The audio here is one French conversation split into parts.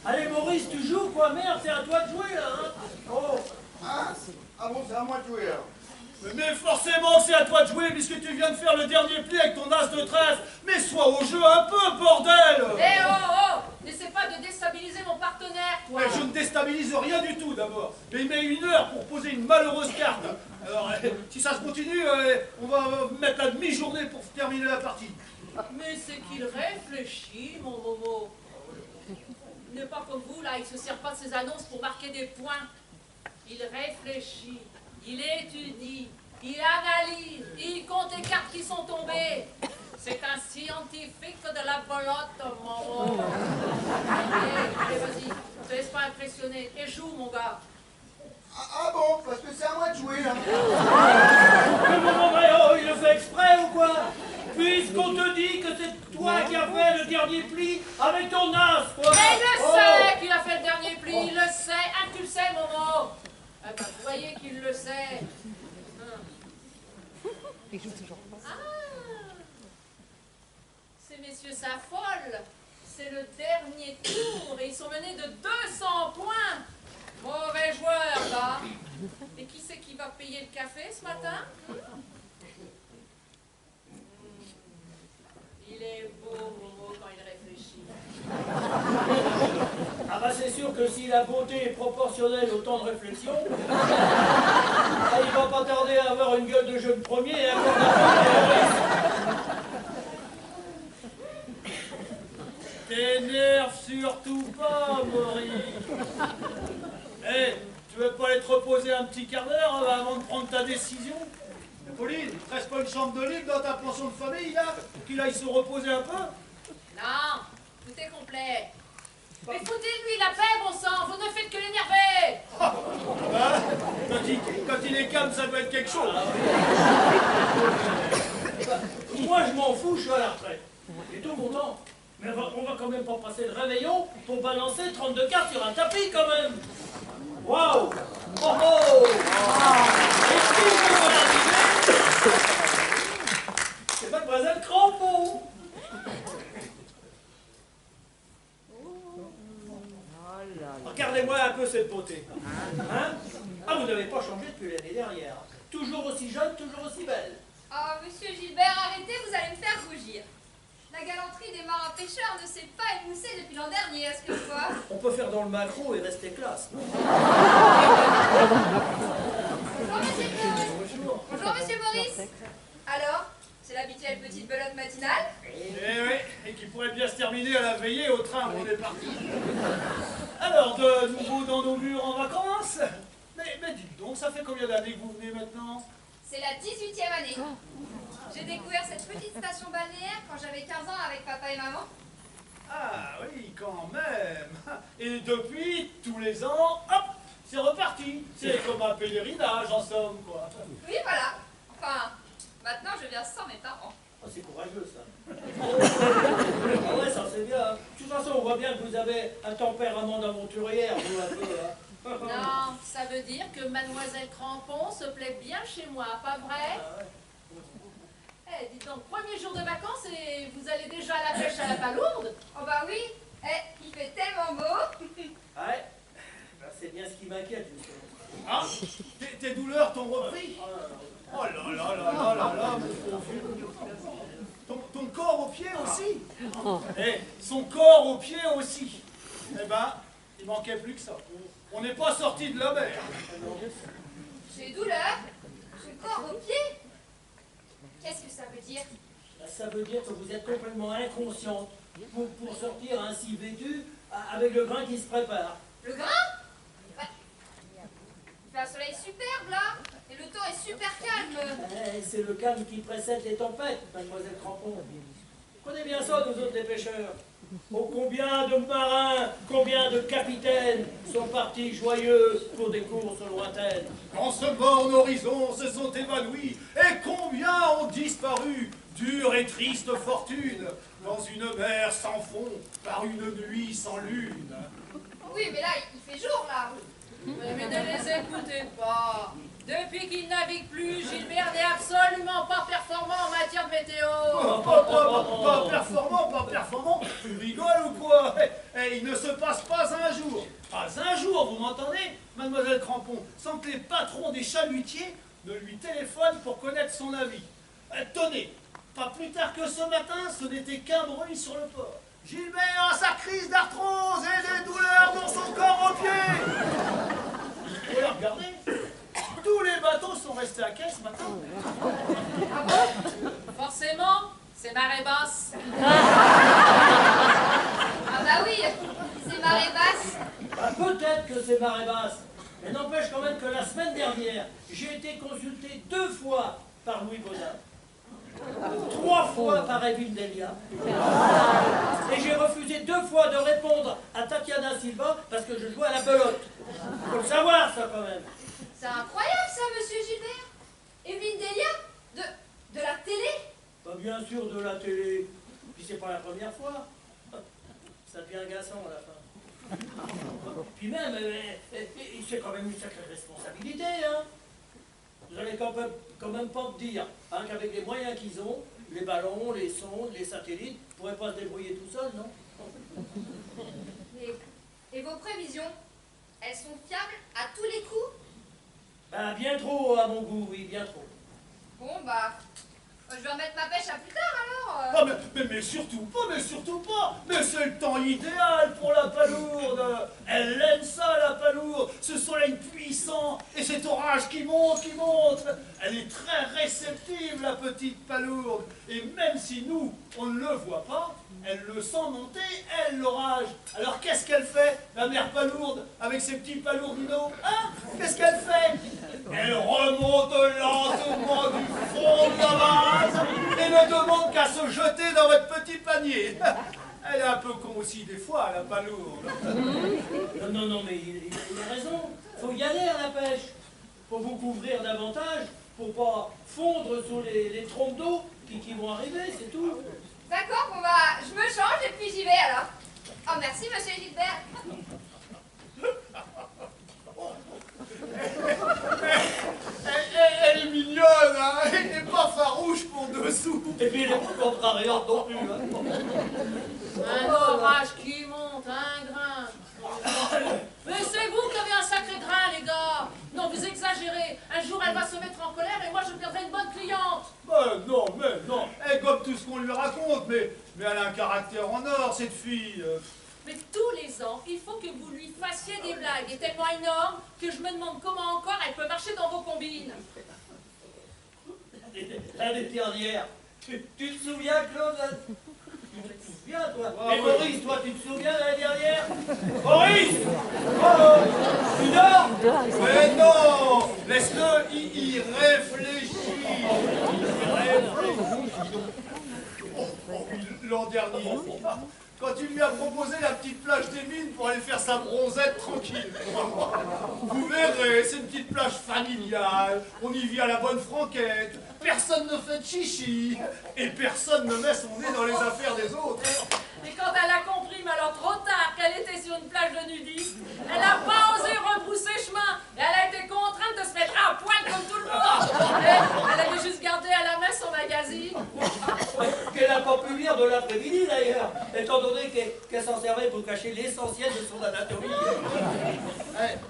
Allez Maurice, tu joues quoi? Merde, c'est à toi de jouer là, hein? Oh. Ah bon, c'est à moi de jouer alors. Mais forcément que c'est à toi de jouer puisque tu viens de faire le dernier pli avec ton as de trèfle. Mais sois au jeu un peu, bordel! Eh oh! N'essaie pas de déstabiliser mon partenaire, toi! Mais je ne déstabilise rien du tout d'abord. Mais il met 1 heure pour poser une malheureuse carte. Alors, si ça se continue, on va mettre la demi-journée pour terminer la partie. Mais c'est qu'il réfléchit, mon Momo. Il n'est pas comme vous, là, il se sert pas de ses annonces pour marquer des points. Il réfléchit, il étudie, il analyse, il compte les cartes qui sont tombées. C'est un scientifique de la belote, mon Momo. Allez, vas-y, ne te laisse pas impressionner. Et joue, mon gars. Ah bon, parce que c'est à moi de jouer là. Oh, il le fait exprès ou quoi? Puisqu'on te dit que c'est toi qui as fait le dernier pli avec ton as, quoi. Mais il le sait qu'il a fait le dernier pli, il le sait. Ah, tu le sais, Momo. Ah, bah, vous voyez qu'il le sait. Ah, ces messieurs s'affolent. C'est le dernier tour et ils sont menés de 200 points. Mauvais joueur, là. Et qui c'est qui va payer le café ce matin? Il est beau, Momo, quand il réfléchit. Ah bah c'est sûr que si la beauté est proportionnelle au temps de réflexion, il va pas tarder à avoir une gueule de jeune premier et encore T'énerve surtout pas, Maurice. Eh, tu veux pas aller te reposer un petit quart d'heure avant de prendre ta décision? Pauline, il te reste pas une chambre de libre dans ta pension de famille, là, pour qu'il aille se reposer un peu? Non, tout est complet. Mais foutez-lui la paix, bon sang, vous ne faites que l'énerver. Quand il est calme, ça doit être quelque chose. Moi, je m'en fous, je suis à la retraite. J'ai tout mon temps. Mais on va quand même pas passer le réveillon pour balancer 32 cartes sur un tapis, quand même. Waouh! Oh oh! C'est mademoiselle Crampon. Regardez-moi un peu cette beauté. Hein? Ah, vous n'avez pas changé depuis l'année dernière. Toujours aussi jeune, toujours aussi belle. Oh, monsieur Gilbert, arrêtez, vous allez me faire rougir. La galanterie des marins pêcheurs ne s'est pas émoussée depuis l'an dernier, est-ce que quoi? On peut faire dans le macro et rester classe. Bonjour, monsieur Maurice. Bonjour, monsieur Maurice. Alors, c'est l'habituelle petite belote matinale? Eh oui, et qui pourrait bien se terminer à la veillée au train où on est parti. Alors, de nouveau dans nos murs en vacances? Mais dites donc, ça fait combien d'années que vous venez maintenant? C'est la 18e année. J'ai découvert cette petite station balnéaire quand j'avais 15 ans avec papa et maman. Ah oui, quand même. Et depuis, tous les ans, hop, c'est reparti. C'est comme un pèlerinage, en somme, quoi. Oui, voilà. Enfin, maintenant je viens sans mes parents. Ah, c'est courageux, ça. Ah ouais, ça c'est bien. De toute façon, on voit bien que vous avez un tempérament d'aventurière, vous, un peu, là. Non, ça veut dire que mademoiselle Crampon se plaît bien chez moi, pas vrai? Ah ouais. Eh, dites donc, premier jour de vacances et vous allez déjà à la pêche à la palourde? Oh bah oui. Eh, il fait tellement beau. Ouais, ben, c'est bien ce qui m'inquiète, justement. Ah, tes douleurs t'ont repris? Oh là là là là là là, mon pauvre vieux. Ton corps aux pieds aussi? Eh, son corps aux pieds aussi. Eh ben, il manquait plus que ça. On n'est pas sorti de la mer. J'ai douleur. Je corps aux pieds. Qu'est-ce que ça veut dire? Ça veut dire que vous êtes complètement inconsciente pour sortir ainsi vêtu avec le grain qui se prépare. Le grain? Bah, il fait un soleil superbe là. Et le temps est super calme. C'est le calme qui précède les tempêtes, mademoiselle Crampon. Prenez bien ça, nous autres les pêcheurs. Oh, combien de marins, combien de capitaines sont partis joyeux pour des courses lointaines. Quand ce morne horizon se sont évanouis, et combien ont disparu, dure et triste fortune, dans une mer sans fond, par une nuit sans lune. Oui, mais là, il fait jour, là. Mais ne les écoutez pas. Depuis qu'il navigue plus, Gilbert n'est absolument pas performant en matière de météo. Pas performant, pas performant. Tu rigoles ou quoi? Il ne se passe pas un jour, vous m'entendez, mademoiselle Crampon, sans que les patrons des chalutiers ne lui téléphonent pour connaître son avis. Tenez, pas plus tard que ce matin, ce n'était qu'un bruit sur le port. Gilbert a sa crise d'arthrose et des douleurs dans son corps aux pieds. Vous pouvez regarder. Tous les bateaux sont restés à quai ce matin. Ah bon? Forcément, c'est marée basse. Ah bah oui, c'est marée basse. Bah, peut-être que c'est marée basse, mais n'empêche quand même que la semaine dernière, j'ai été consulté 2 fois par Louis Baudin, 3 fois par Evelyne Delia, et j'ai refusé 2 fois de répondre à Tatiana Silva parce que je jouais à la belote. Faut le savoir, ça, quand même. C'est incroyable, ça, monsieur Gilbert. Evelyne Delia de la télé. Bah, bien sûr, de la télé. Puis c'est pas la première fois. Ça devient agaçant à la fin. Puis même, c'est quand même une sacrée responsabilité, hein. Vous allez quand même pas me dire hein, qu'avec les moyens qu'ils ont, les ballons, les sondes, les satellites, ne pourraient pas se débrouiller tout seuls, non? Et vos prévisions, elles sont fiables à tous les coups? Bah, bien trop, à mon goût, oui, bien trop. Bon, bah, je vais remettre ma pêche à plus tard, alors. Ah, mais surtout pas. Mais c'est le temps idéal pour la palourde. Elle aime ça, la palourde. Ce soleil puissant et cet orage qui monte. Elle est très réceptive, la petite palourde. Et même si nous, on ne le voit pas, elle le sent monter, elle, l'orage. Alors qu'est-ce qu'elle fait, la mère palourde, avec ses petits palourdinos? Hein? Qu'est-ce qu'elle fait? Elle remonte lentement du fond de la vase et ne demande qu'à se jeter dans votre petit panier. Elle est un peu con aussi des fois, la palourde. Non, mais il a raison. Faut y aller à la pêche. Faut vous couvrir davantage pour pas fondre sous les trompes d'eau qui vont arriver, c'est tout. D'accord, bon bah, je me change et puis j'y vais alors. Oh, merci, monsieur Gilbert. Elle est mignonne, hein? Elle n'est pas farouche pour dessous. Et puis elle est pas contrariante non plus. Hein. Un orage qui monte, un grain. Mais c'est vous qui avez un sacré grain, les gars. Non, vous exagérez. Un jour, elle va se mettre en colère et moi, je perdrai une bonne cliente. Mais non. Elle gobe tout ce qu'on lui raconte, mais elle a un caractère en or, cette fille. Mais tous les ans, il faut que vous lui fassiez des blagues et tellement énormes que je me demande comment encore elle peut marcher dans vos combines. L'année dernière, tu te souviens, Claude? Tu te souviens, toi? Et Maurice, toi, tu te souviens l'année dernière? Maurice! Oh, tu dors? Mais non! Laisse-le, il réfléchit. L'an dernier, quand il lui a proposé la petite plage des mines pour aller faire sa bronzette tranquille. Vous verrez, c'est une petite plage familiale, on y vit à la bonne franquette, personne ne fait de chichi, et personne ne met son nez dans les affaires des autres. Et quand elle a compris, mais alors trop tard, qu'elle était sur une plage de nudistes, elle n'a pas osé rebrousser chemin, et elle a été contrainte de se mettre à poil comme tout le monde. Elle avait juste gardé à la main son magazine. Qu'elle n'a pas pu lire de l'après-midi d'ailleurs, étant donné qu'elle s'en servait pour cacher l'essentiel de son anatomie.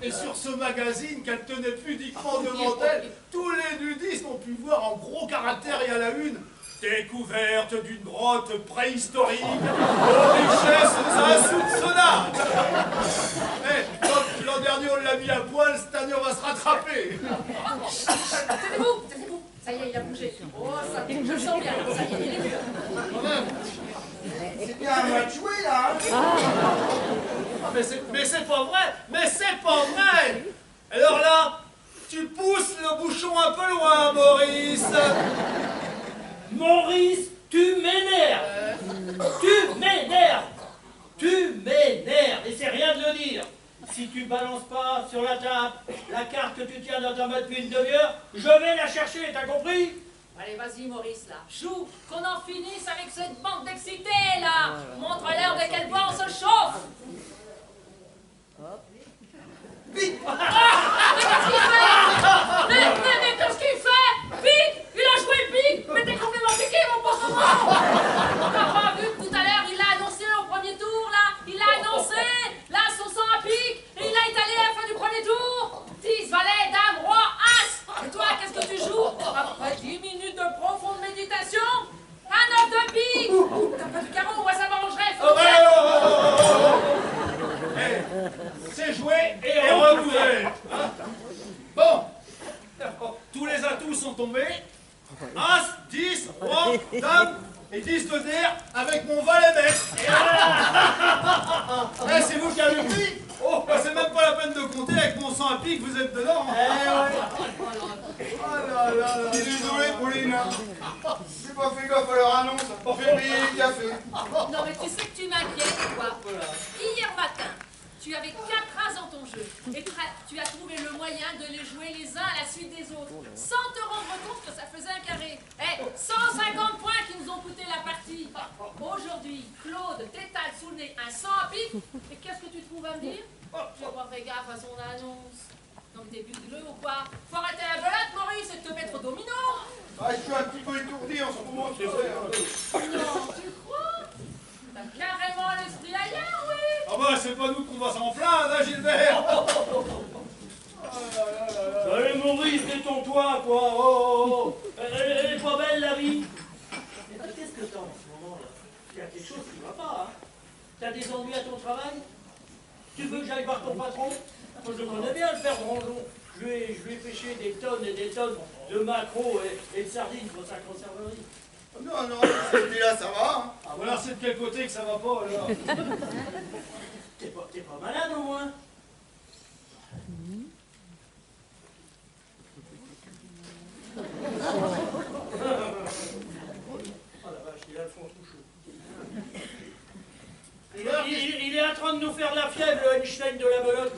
Et sur ce magazine qu'elle tenait pudiquement devant elle, tous les nudistes ont pu voir en gros caractère et à la une: découverte d'une grotte préhistorique aux richesses insoupçonnables. L'an dernier on l'a mis à poil, cette année on va se rattraper. Taisez-vous. Ça y est, il a bougé. Oh, ça, je le sens bien. Ça y est, il est mieux. C'est bien à moi de jouer, là, hein? Mais c'est pas vrai. Alors là, tu pousses le bouchon un peu loin, Maurice. Maurice, tu m'énerves. Tu m'énerves. si tu balances pas sur la table la carte que tu tiens dans ta main depuis une demi-heure, je vais la chercher, t'as compris? Allez, vas-y, Maurice, là. Joue, qu'on en finisse avec cette bande d'excités, là. Montre-leur de quel bois on se chauffe. Vite! Ah, mais qu'est-ce qu'il fait? Mais qu'est-ce qu'il fait? Pique! Il a joué pique! Mais t'es complètement piqué, mon pauvre moment! T'as pas vu que tout à l'heure, il a annoncé au premier tour, là? Il a annoncé, là, son sang à pique, et il a étalé à la fin du premier tour. 10, valet, dame, roi, as! Et toi, qu'est-ce que tu joues? Après 10 minutes de profonde méditation, un 9 de pique! T'as pas du carreau, moi ça m'arrangerait, faut C'est joué et reboué. Bon, tous les atouts sont tombés. As, 10, roi, dame et 10 de terre avec mon valet maître. Eh, c'est vous qui avez pris? Oh, bah, c'est même pas la peine de compter, avec mon sang à pique, vous êtes dedans. Oh là là là. Désolé, Pauline. J'ai pas fait gaffe à leur annonce. Pour faire payer les cafés. Non mais tu sais que tu m'inquiètes, quoi. Hier matin, tu avais 4 as dans ton jeu et tu as trouvé le moyen de les jouer les uns à la suite des autres, sans te rendre compte que ça faisait un carré. Eh, 150 points qui nous ont coûté la partie. Aujourd'hui, Claude t'étale sous le nez un 100 à pique, et qu'est-ce que tu trouves à me dire? Tu vas pas faire gaffe à son annonce. Donc t'es bugleux ou quoi? Faut arrêter la belette, Maurice, et te mettre au domino. Ah, je suis un petit peu étourdi en ce moment, c'est vrai. Non, tu crois? T'as carrément l'esprit ailleurs, oui. Ah bah, c'est pas nous qu'on va s'en plaindre, hein, Gilbert. Allez, Maurice, détends-toi, quoi. Oh. Elle est pas belle, la vie. Mais qu'est-ce que t'as en ce moment, là? Il y a quelque chose qui va pas, hein? T'as des ennuis à ton travail? Tu veux que j'aille voir ton patron? Moi, je connais bien le père Grandjon. Je lui ai pêché des tonnes et des tonnes de maquereaux et de sardines pour sa conserverie. Non, non, ce côté-là, ça va. Hein. Ah, voilà, c'est de quel côté que ça va pas, alors? T'es pas malade, au moins? Oh la vache, il a le fond tout chaud. Il est en train de nous faire de la fièvre, le Einstein de la belote.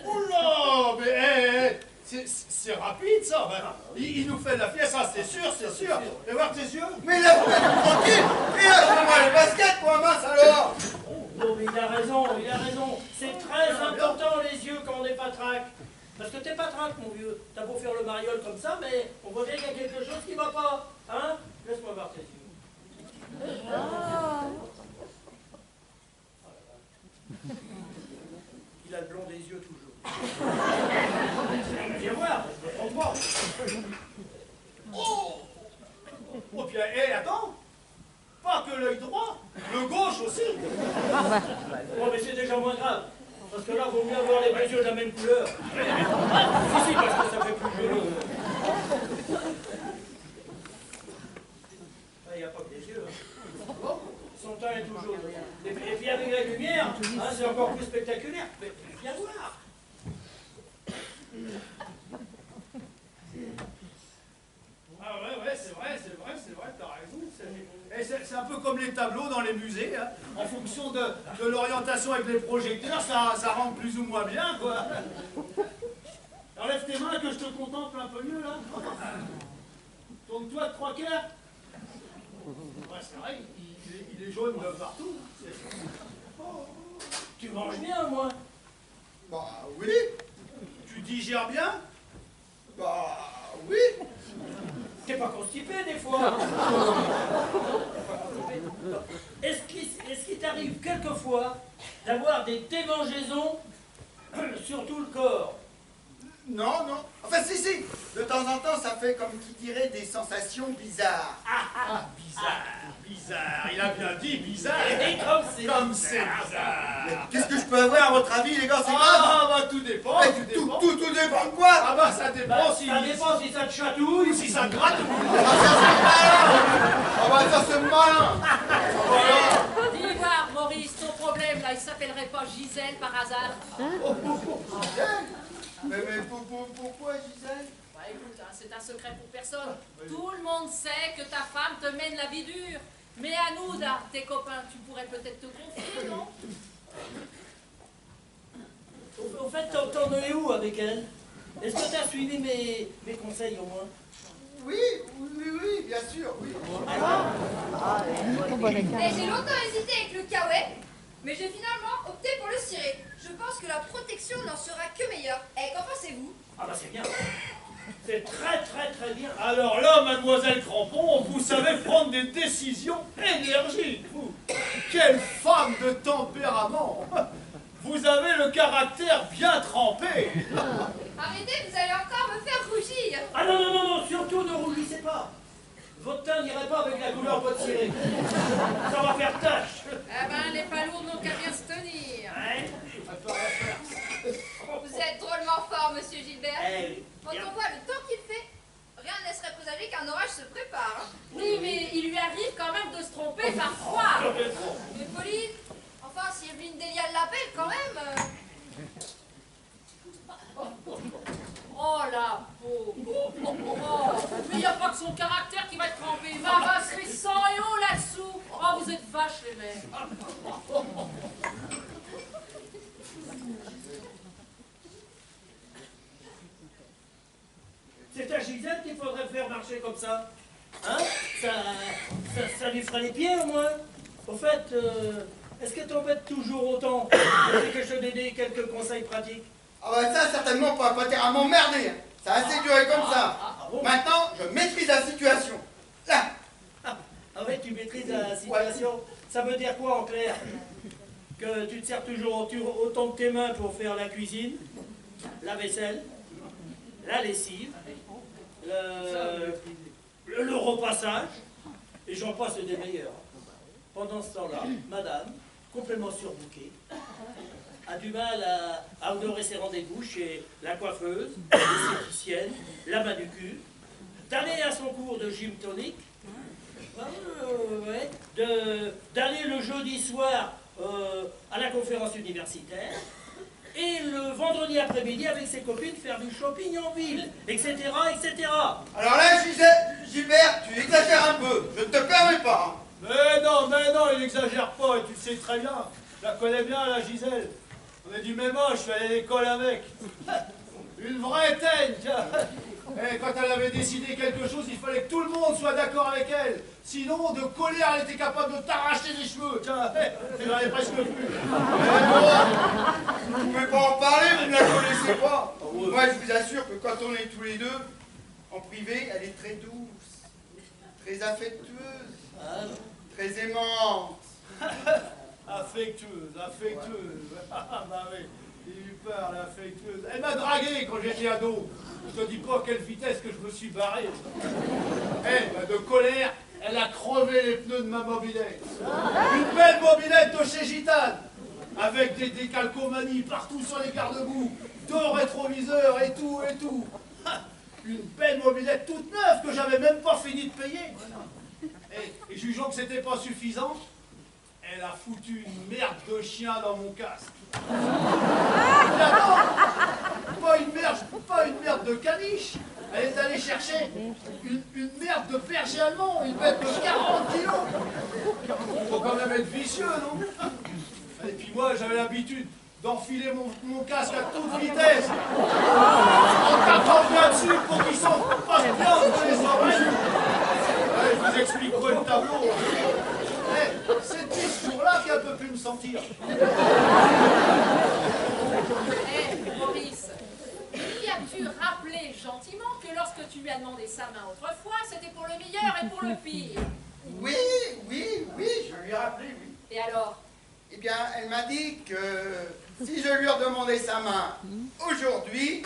Oula, mais c'est rapide, ça. Ben, il nous fait de la fièvre, ça, c'est sûr, c'est sûr. Et voir tes yeux? Mais laisse-moi tranquille. Et lâche-moi les baskets, quoi, mince alors. Non, mais il a raison. C'est très important, les yeux, quand on est patraque. Parce que t'es patraque, mon vieux. T'as beau faire le mariole comme ça, mais on voit bien qu'il y a quelque chose qui va pas. Hein? Laisse-moi voir tes yeux. Il a le blanc des yeux toujours. Viens voir, je me trompe pas. Oh, puis, attends. Pas que l'œil droit, le gauche aussi. Bon, mais c'est déjà moins grave. Parce que là, il vaut mieux avoir les deux yeux de la même couleur. Si, parce que ça fait plus joli. Il n'y a pas que les yeux. Hein. Son teint est toujours. Et puis avec la lumière, hein, c'est encore plus spectaculaire. Mais viens voir. Ah ouais, c'est vrai, t'as raison. C'est un peu comme les tableaux dans les musées, hein. En fonction de l'orientation avec les projecteurs, ça rentre plus ou moins bien, quoi. Enlève tes mains que je te contemple un peu mieux, là. Tourne-toi de 3 quarts. Ouais, c'est vrai, il est jaune de partout. Tu manges bien, moi. Bah oui. Tu digères bien? Bah oui. T'es pas constipé, des fois. Est-ce qu'il t'arrive quelquefois d'avoir des démangeaisons sur tout le corps? Non, non. Enfin, si. De temps en temps, ça fait comme qui dirait des sensations bizarres. Bizarre, il a bien dit bizarre. Et comme c'est bizarre. Qu'est-ce que je peux avoir, à votre avis, les gars? C'est grave. Ah, bah tout dépend, Mais tout dépend. tout dépend de quoi? Ah bah ça dépend si... Ça dépend si ça te chatouille. Si ça te gratte. Ah bah ça, c'est malin. Voilà. Dis voir, Maurice, ton problème, là, il s'appellerait pas Gisèle par hasard? Gisèle? Mais pourquoi, Gisèle? Bah écoute, hein, c'est un secret pour personne. Tout le monde sait que ta femme te mène la vie dure. Mais à nous, là, tes copains, tu pourrais peut-être te confier, non? Au fait, t'en es où avec elle? Est-ce que t'as suivi mes conseils au moins? Oui, bien sûr, oui. Et j'ai longtemps hésité avec le kawaii, mais j'ai finalement opté pour le ciré. Je pense que la protection n'en sera que meilleure. Et qu'en pensez-vous? Ah bah c'est bien. C'est très bien. Alors là, mademoiselle Crampon, vous savez prendre des décisions énergiques, vous. Quelle femme de tempérament. Vous avez le caractère bien trempé. Arrêtez, vous allez encore me faire rougir. Ah non, surtout ne rougissez pas. Votre teint n'irait pas avec la couleur de votre ciré. Ça va faire tache. Eh ben, les palourdes n'ont qu'à bien se tenir. Ouais. Vous êtes drôlement fort, monsieur Gilbert. Eh, Quand on voit le temps qu'il fait, rien ne laisserait présager qu'un orage se prépare. Oui, mais il lui arrive quand même de se tromper parfois. Mais Pauline, enfin, si Evelyne Delia l'appelle quand même. Oh la pauvre. Oh, mais il n'y a pas que son caractère qui va être trempé. Ma basse fait sang et eau là-dessous. Oh, vous êtes vaches les mecs. c'est à Gisèle qu'il faudrait faire marcher comme ça. Hein? Ça lui ferait les pieds au moins. Au fait, est-ce qu'elle t'embête toujours autant? Est-ce que je te donne quelques conseils pratiques? Ah bah ça, certainement pas à m'emmerder. Ça a assez duré comme ça. Bon. Maintenant, je maîtrise la situation. Là. Ah ouais, tu maîtrises la situation. Ça veut dire quoi en clair? Que tu te sers toujours autant de tes mains pour faire la cuisine, la vaisselle, la lessive, le repassage, et j'en passe des meilleurs. Pendant ce temps-là, madame, complètement surbookée, a du mal à honorer ses rendez-vous chez la coiffeuse, l'esthéticienne, la manucure, d'aller à son cours de gym tonique, d'aller le jeudi soir à la conférence universitaire, et le vendredi après-midi avec ses copines faire du shopping en ville, etc., etc. Alors là, Gilbert, tu exagères un peu. Je ne te permets pas. Hein. Mais non, il n'exagère pas, et tu le sais très bien. Je la connais bien, la Gisèle. On est du même âge, je suis allé à l'école avec. Une vraie teigne, tiens. Et quand elle avait décidé quelque chose, il fallait que tout le monde soit d'accord avec elle. Sinon, de colère, elle était capable de t'arracher les cheveux. Tiens, tu n'en avais presque plus. Vous ne pouvez pas en parler, vous ne la connaissez pas. Moi, je vous assure que quand on est tous les deux, en privé, elle est très douce, très affectueuse, très aimante. Affectueuse. Ah bah oui, j'ai eu peur, l'affectueuse. Elle m'a dragué quand j'étais ado. Je te dis pas à quelle vitesse que je me suis barré. De colère, elle a crevé les pneus de ma mobilette. Une belle mobilette de chez Gitane, avec des décalcomanies partout sur les garde-boue, deux rétroviseurs et tout. Une belle mobilette toute neuve que j'avais même pas fini de payer. Et jugeant que c'était pas suffisant, elle a foutu une merde de chien dans mon casque. Pas une merde de caniche. Elle est allée chercher une merde de berger allemand, une bête de 40 kilos. Faut quand même être vicieux, non? Et puis moi, j'avais l'habitude d'enfiler mon casque à toute vitesse, en tapant bien dessus pour qu'il s'en passe bien entre les oreilles. Allez, je vous expliquerai le tableau. C'est ce jour-là qu'elle ne peut plus me sentir. Maurice, lui as-tu rappelé gentiment que lorsque tu lui as demandé sa main autrefois, c'était pour le meilleur et pour le pire? Oui, je lui ai rappelé, oui. Et alors? Eh bien, elle m'a dit que si je lui redemandais sa main aujourd'hui,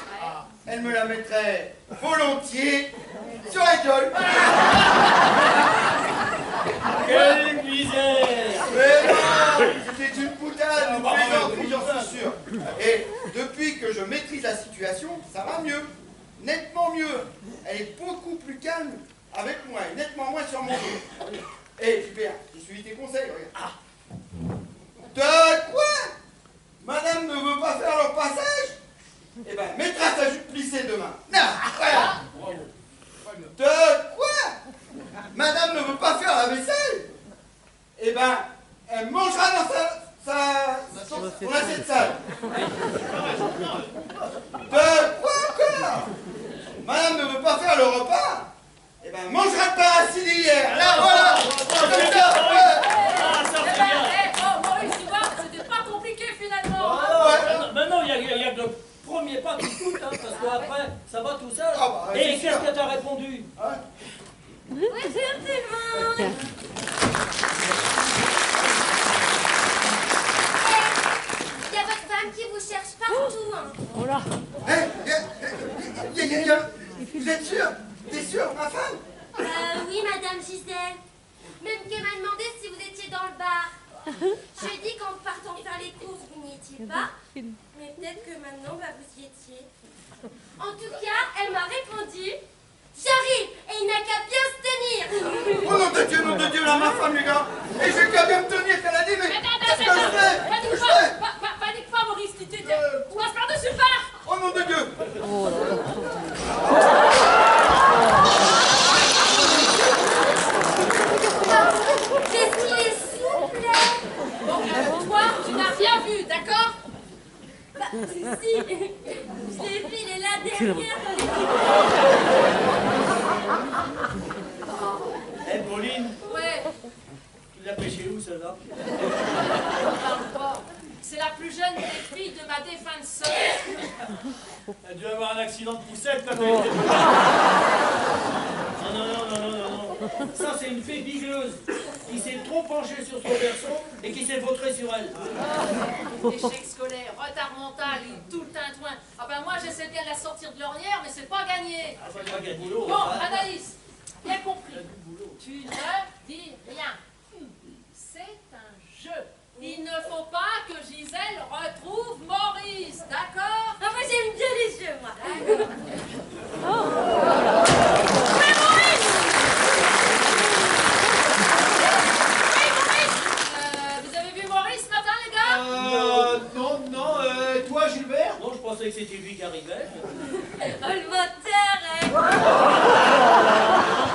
elle me la mettrait volontiers sur la gueule. Quelle misère! Mais non, c'était une boutade, une plaisanterie, j'en suis sûr. Et depuis que je maîtrise la situation, ça va mieux, nettement mieux. Elle est beaucoup plus calme avec moi, et nettement moins sur mon dos. Et super, j'ai suivi tes conseils, regarde. De quoi? Madame ne veut pas faire leur passage? Eh ben, elle mettra sa jupe plissée demain. Non, voilà. De quoi? Madame ne veut pas faire la vaisselle? Eh ben, elle mangera dans son ton assiette sale. De quoi encore? Madame ne veut pas faire le repas? Eh ben, mangera le pain assis d'hier. Là, voilà. Comme ça. Oh, Maurice, tu vois, c'était pas compliqué finalement. Maintenant, il y a que le premier pas qui coûte, hein, parce qu'après, ça va tout seul. Ah bah, et c'est qu'est-ce sûr. que t'as répondu? Bonjour tout le monde. Il y a votre femme qui vous cherche partout. Hein. Vous êtes sûr? T'es sûr, ma femme? Oui, Madame Gisèle. Même qu'elle m'a demandé si vous étiez dans le bar. J'ai dit qu'en partant faire les courses, vous n'y étiez pas. Mais peut-être que maintenant, vous y étiez. En tout cas, elle m'a répondu, j'arrive et il n'a qu'à bien se tenir. Oh nom de Dieu, là, ma femme, les gars. Et j'ai qu'à bien me tenir qu'elle a dit, mais qu'est-ce que je fais? Panique pas, Maurice, tu passes par-dessus le bar. Oh nom de Dieu. Qu'est-ce qu'il est souple. Bon, toi, tu n'as rien vu, d'accord? Si, je l'ai vu, il est là derrière. Eh, Pauline, Ouais, tu l'as pêché où, celle-là? parle pas. C'est la plus jeune des filles de ma défunte sœur. Elle a dû avoir un accident de poussette quand Non. Ça, c'est une fée bigleuse qui s'est trop penchée sur son berceau et qui s'est vautrée sur elle. Échec scolaire, retard mental, tout le tintouin. Ah ben moi, j'essaie bien de la sortir de l'ornière, mais c'est pas gagné. Ah, pas de boulot. Bon, Anaïs, bien compris. Tu ne dis rien. C'est un jeu. Il ne faut pas que Gisèle retrouve Maurice, d'accord? Ah, moi j'aime bien les jeux, moi. Mais Maurice! Oui, Maurice! Vous avez vu Maurice ce matin, les gars? Non, toi, Gilbert? Non, je pensais que c'était lui qui arrivait. Oh, le menteur, hein.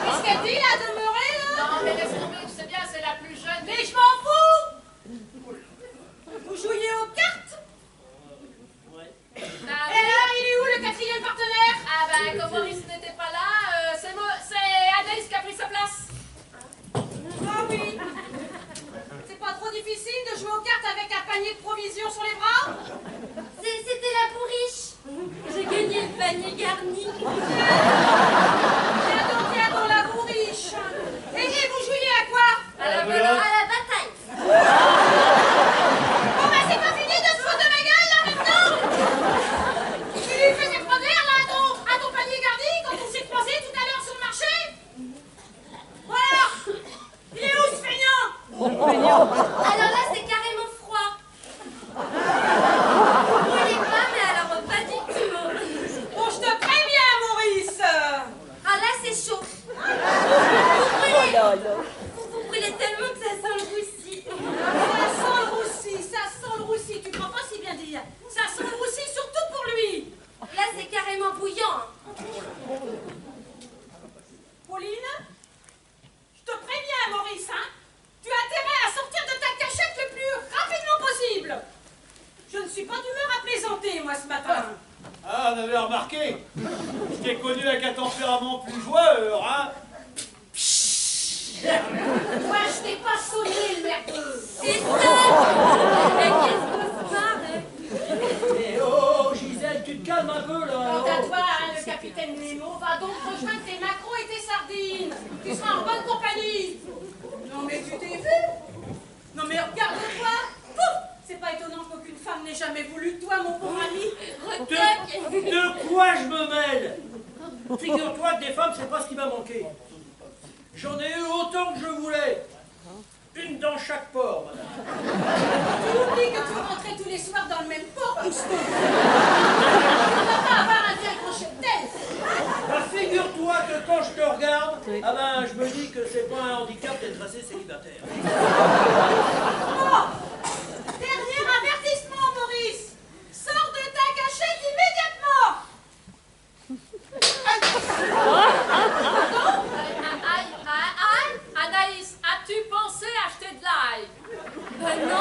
Qu'est-ce qu'elle dit, là, demeurée, là? Non, mais laisse tomber, tu sais bien, c'est la plus jeune. Mais je m'en fous! Vous jouiez aux cartes? Ouais. Et là, il est où le quatrième partenaire? Ah ben, comme Maurice n'était pas là, c'est Anaïs qui a pris sa place. Ah oui. C'est pas trop difficile de jouer aux cartes avec un panier de provisions sur les bras? C'était la bourriche. J'ai gagné le panier garni. Tiens donc, la bourriche. Et vous jouiez à quoi? À la À belote. la bataille. Bon bah c'est pas fini de se foutre de ma gueule là maintenant. Tu lui faisais pas d'air là à ton panier garni quand on s'est croisés tout à l'heure sur le marché? Voilà. Il est où ce feignant? Alors là, c'est carrément froid. Vous voulez pas, mais alors pas du tout. Bon, je te préviens, Maurice. Ah là, c'est chaud. Vous brûlez tellement que ça sent le roussi. Ça sent le roussi, tu crois pas si bien dire. Ça sent le roussi surtout pour lui. Là, c'est carrément bouillant. Pauline, je te préviens, Maurice, hein. Tu as intérêt à sortir de ta cachette le plus rapidement possible. Je ne suis pas d'humeur à plaisanter, moi, ce matin. Ah, on avait remarqué. Je t'ai connu avec un tempérament plus joueur, hein? Moi, je t'ai pas sonné, le merdeux. C'est ça. Mais qu'est-ce qu'on se parle? Eh oh, Gisèle, tu te calmes un peu, là. Quant à toi, hein, le capitaine Nemo, va donc rejoindre tes maquereaux et tes sardines. Tu seras en bonne compagnie. Non, mais tu t'es vu? Non, mais regarde-toi. Pouf. C'est pas étonnant qu'aucune femme n'ait jamais voulu de toi, mon bon ami. De quoi je me mêle? Figure-toi que des femmes, c'est pas ce qui m'a manqué. J'en ai eu autant que je voulais. Une dans chaque port, madame. Tu oublies que tu rentrais tous les soirs dans le même port, Cousteau. Tu ne vas pas avoir un tel crochet de tête. Bah, figure-toi que quand je te regarde, ah ben, je me dis que c'est pas un handicap d'être resté célibataire. Bon. Dernier avertissement, Maurice. Sors de ta cachette immédiatement. Aïe, Anaïs, as-tu pensé acheter de l'ail? Ben non,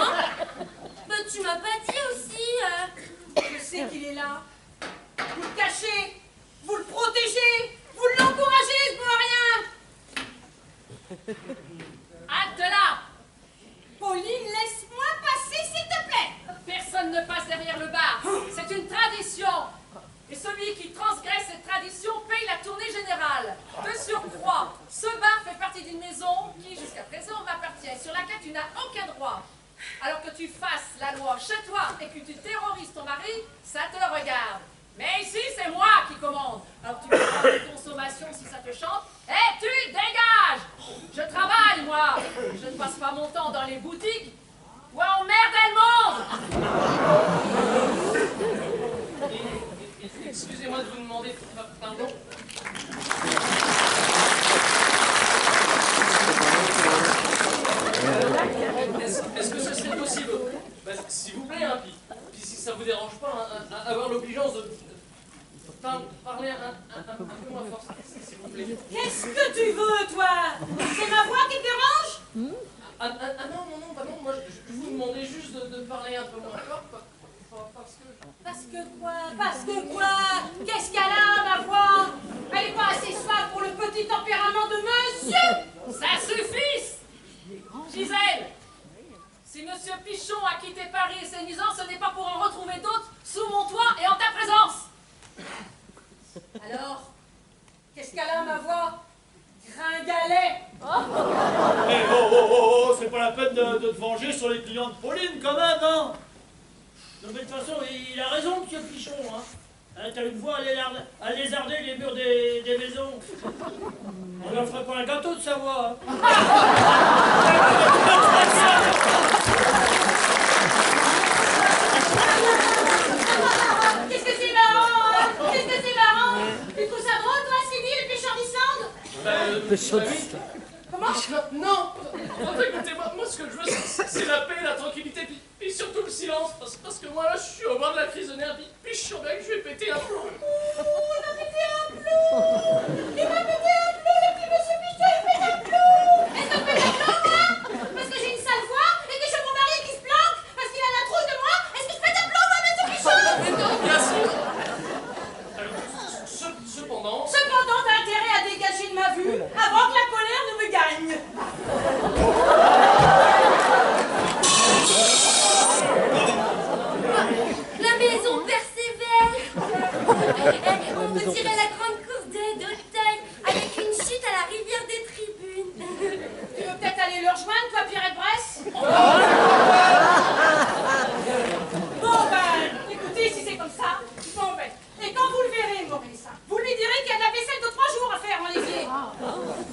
Halte là! Pauline, laisse-moi passer, s'il te plaît. Personne ne passe derrière le bar. C'est une tradition. Et celui qui transgresse cette tradition paye la tournée générale. De surcroît, ce bar fait partie d'une maison qui, jusqu'à présent, m'appartient, sur laquelle tu n'as aucun droit. Alors que tu fasses la loi chez toi et que tu terrorises ton mari, ça te regarde. Mais ici, c'est moi qui commande. Alors tu peux faire une consommation si ça te chante. Et tu dégages! Je travaille, moi. Je ne passe pas mon temps dans les boutiques ou à emmerder le monde. Excusez-moi de vous demander pardon. Est-ce que ce serait possible, s'il vous plaît, hein, puis si ça vous dérange pas, hein, avoir l'obligeance de parler un peu moins fort, s'il vous plaît. Qu'est-ce que tu veux, toi? C'est ma voix qui te dérange? Non, moi je vous demandais juste de parler un peu moins fort, parce que... Parce que quoi? Parce que quoi? Qu'est-ce qu'elle a, ma voix? Elle est pas assez suave pour le petit tempérament de monsieur? Ça suffit! Gisèle, si Monsieur Pichon a quitté Paris et ses nuisances, ce n'est pas pour en retrouver d'autres sous mon toit et en ta présence. Alors, qu'est-ce qu'elle a, ma voix? Gringalet! C'est pas la peine de te venger sur les clients de Pauline, quand même, hein. Non, mais de toute façon, il a raison, monsieur Pichon, hein. T'as une voix à lézarder les murs des maisons. On leur ferait pas un gâteau de sa voix, hein. Qu'est-ce que c'est marrant? Qu'est-ce que c'est marrant? Tu trouves ça drôle, toi, Sylvie, le péchant d'Islande? Comment? Non, écoutez-moi, moi ce que je veux, c'est la paix, la tranquillité, puis surtout le silence, parce que moi là, je suis au bord de la crise de nerfs, puis je suis bien que je vais péter un plomb. Il va péter un plomb! Il va péter un plomb, le petit monsieur Pichon, il pète un plomb! Est-ce que je pète un plomb, moi? Parce que j'ai une sale voix et que je mon mari qui se planque parce qu'il a la trouille de moi? Est-ce que je pète un plomb, moi, monsieur Pichon? Mais non, bien sûr. Cependant, t'as intérêt à dégager de ma vue avant que la colère ne me gagne. La maison persévère. On peut tirer la grande course d'Auteuil avec une chute à la rivière des tribunes. Tu veux peut-être aller le rejoindre, toi, Pierrette Bresse? Bon, ben, écoutez, si c'est comme ça, bon, ben, et quand vous le verrez, Maurice, vous lui direz qu'il y a de la vaisselle de 3 jours à faire en l'évier.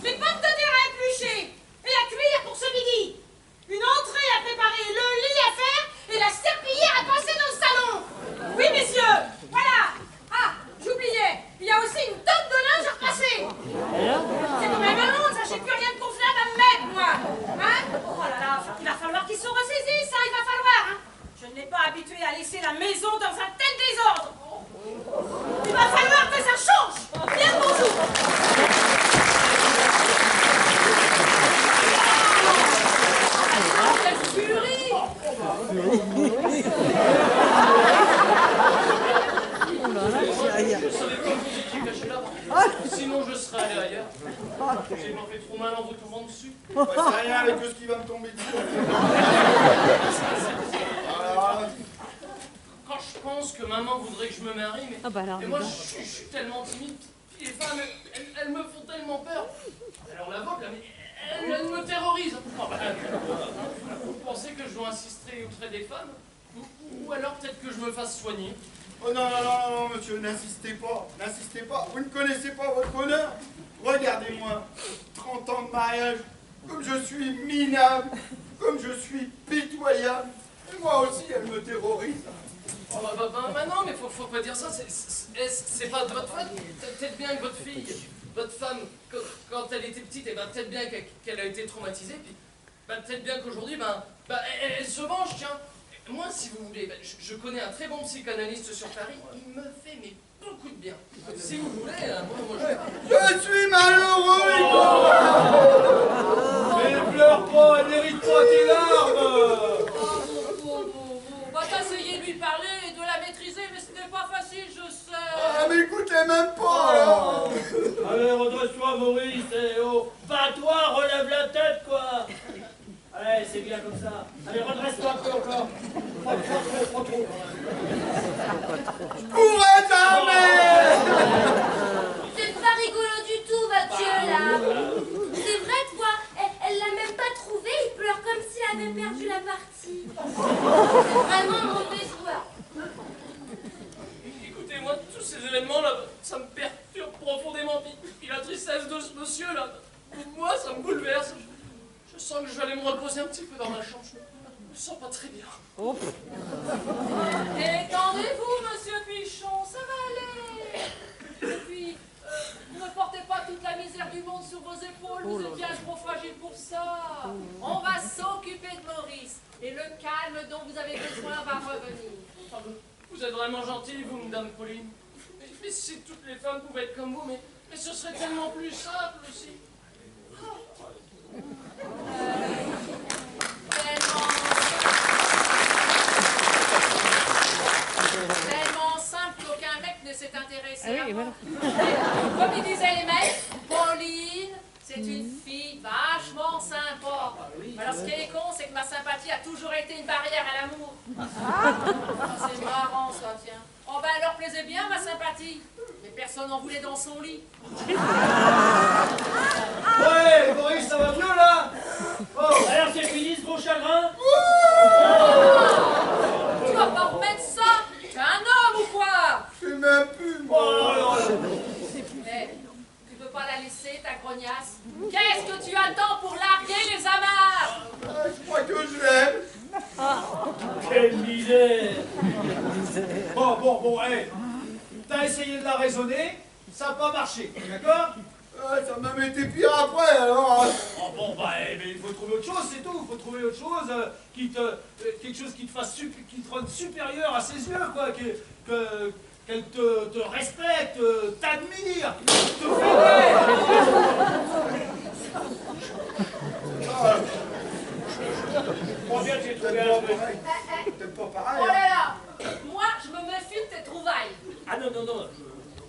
Les pommes de terre à éplucher et à cuire pour ce midi. Une entrée à préparer, le lit à faire et la serpillière à passer dans le salon. Oui, messieurs, voilà. Ah, j'oubliais, il y a aussi une tonne de linge à repasser. C'est quand même un honte, ça, j'ai plus rien de convenable à me mettre, moi. Hein? Oh là là, il va falloir qu'ils se ressaisissent, ça, il va falloir, hein. Je ne l'ai pas habitué à laisser la maison dans un tel désordre. Il va falloir que ça change. Bien, bonjour. je savais pas que vous étiez caché là. Sinon, je serais allé ailleurs. J'ai pas fait trop mal en vous tombant dessus. C'est rien avec ce qui va me tomber dessus. Voilà. Quand je pense que maman voudrait que je me marie, mais moi je suis tellement timide, puis les femmes, elles me font tellement peur. Alors la vôtre, là, mais elle me terrorise. Oh, vous pensez que je dois insister auprès des femmes? Ou alors peut-être que je me fasse soigner? Oh non, monsieur, n'insistez pas, vous ne connaissez pas votre bonheur. Regardez-moi, 30 ans de mariage, comme je suis minable, comme je suis pitoyable. Et moi aussi, elle me terrorise. Oh, bah non, mais faut pas dire ça, c'est pas de votre faute. Peut-être bien que votre fille, votre femme, quand elle était petite, peut-être bien qu'elle a été traumatisée, puis peut-être bien qu'aujourd'hui, elle se venge, tiens. Moi, si vous voulez, je connais un très bon psychanalyste sur Paris, il me fait beaucoup de bien. Si vous voulez, moi Je suis malheureux. Mais ne pleure pas, elle n'hérite pas tes larmes. Va t'asseoir lui parler et de la maîtriser, mais ce n'est pas facile, je sais. Ah, mais écoutez même pas, alors. Allez, redresse-toi, Maurice, et oh, bats-toi, relève la tête, quoi. Allez, c'est bien comme ça. Allez, redresse-toi un peu encore. Trop. Je pourrais jamais. C'est pas rigolo du tout, Mathieu, là. C'est vrai, toi, elle l'a même pas trouvé, il pleure comme s'il avait perdu la partie. C'est vraiment un mauvais joueur. Écoutez-moi, tous ces événements-là, ça me perturbe profondément. Puis la tristesse de ce monsieur-là, moi, ça me bouleverse. Je sens que je vais aller me reposer un petit peu dans ma chambre. Je me sens pas très bien. Détendez-vous, monsieur Pichon, ça va aller. Et puis, ne portez pas toute la misère du monde sur vos épaules, vous êtes bien trop fragile pour ça. On va s'occuper de Maurice, et le calme dont vous avez besoin va revenir. Ah, vous êtes vraiment gentille, vous, Madame Pauline. Mais si toutes les femmes pouvaient être comme vous, mais ce serait tellement plus simple aussi. Tellement simple qu'aucun mec ne s'est intéressé à moi. Comme ils disaient les mecs, Pauline, c'est une fille vachement sympa. Alors ce qui est con, c'est que ma sympathie a toujours été une barrière à l'amour. C'est marrant ça, tiens. Oh ben elle leur plaisait bien ma sympathie. Mais personne n'en voulait dans son lit. Ouais, Maurice, ça va mieux, là? Oh, alors c'est fini, ce gros chagrin? Tu vas pas remettre ça? T'es un homme ou quoi? Je sais même plus, moi. Mais tu peux pas la laisser, ta grognasse. Qu'est-ce que tu attends pour larguer les amarres? Ah, je crois que je l'aime. Quelle misère! Bon, hé. T'as essayé de la raisonner, ça n'a pas marché, d'accord? Ah, ça m'a même été pire après, alors. Oh bon, bah, mais il faut trouver autre chose, c'est tout. Il faut trouver autre chose, quelque chose qui te fasse, qui te rende supérieur à ses yeux, quoi. Qu'elle te respecte, t'admire, te vénère. Bon, bien, j'ai trouvé un truc. Peut-être pas pareil. Oh là là! Moi, je me méfie de tes trouvailles. Ah non, je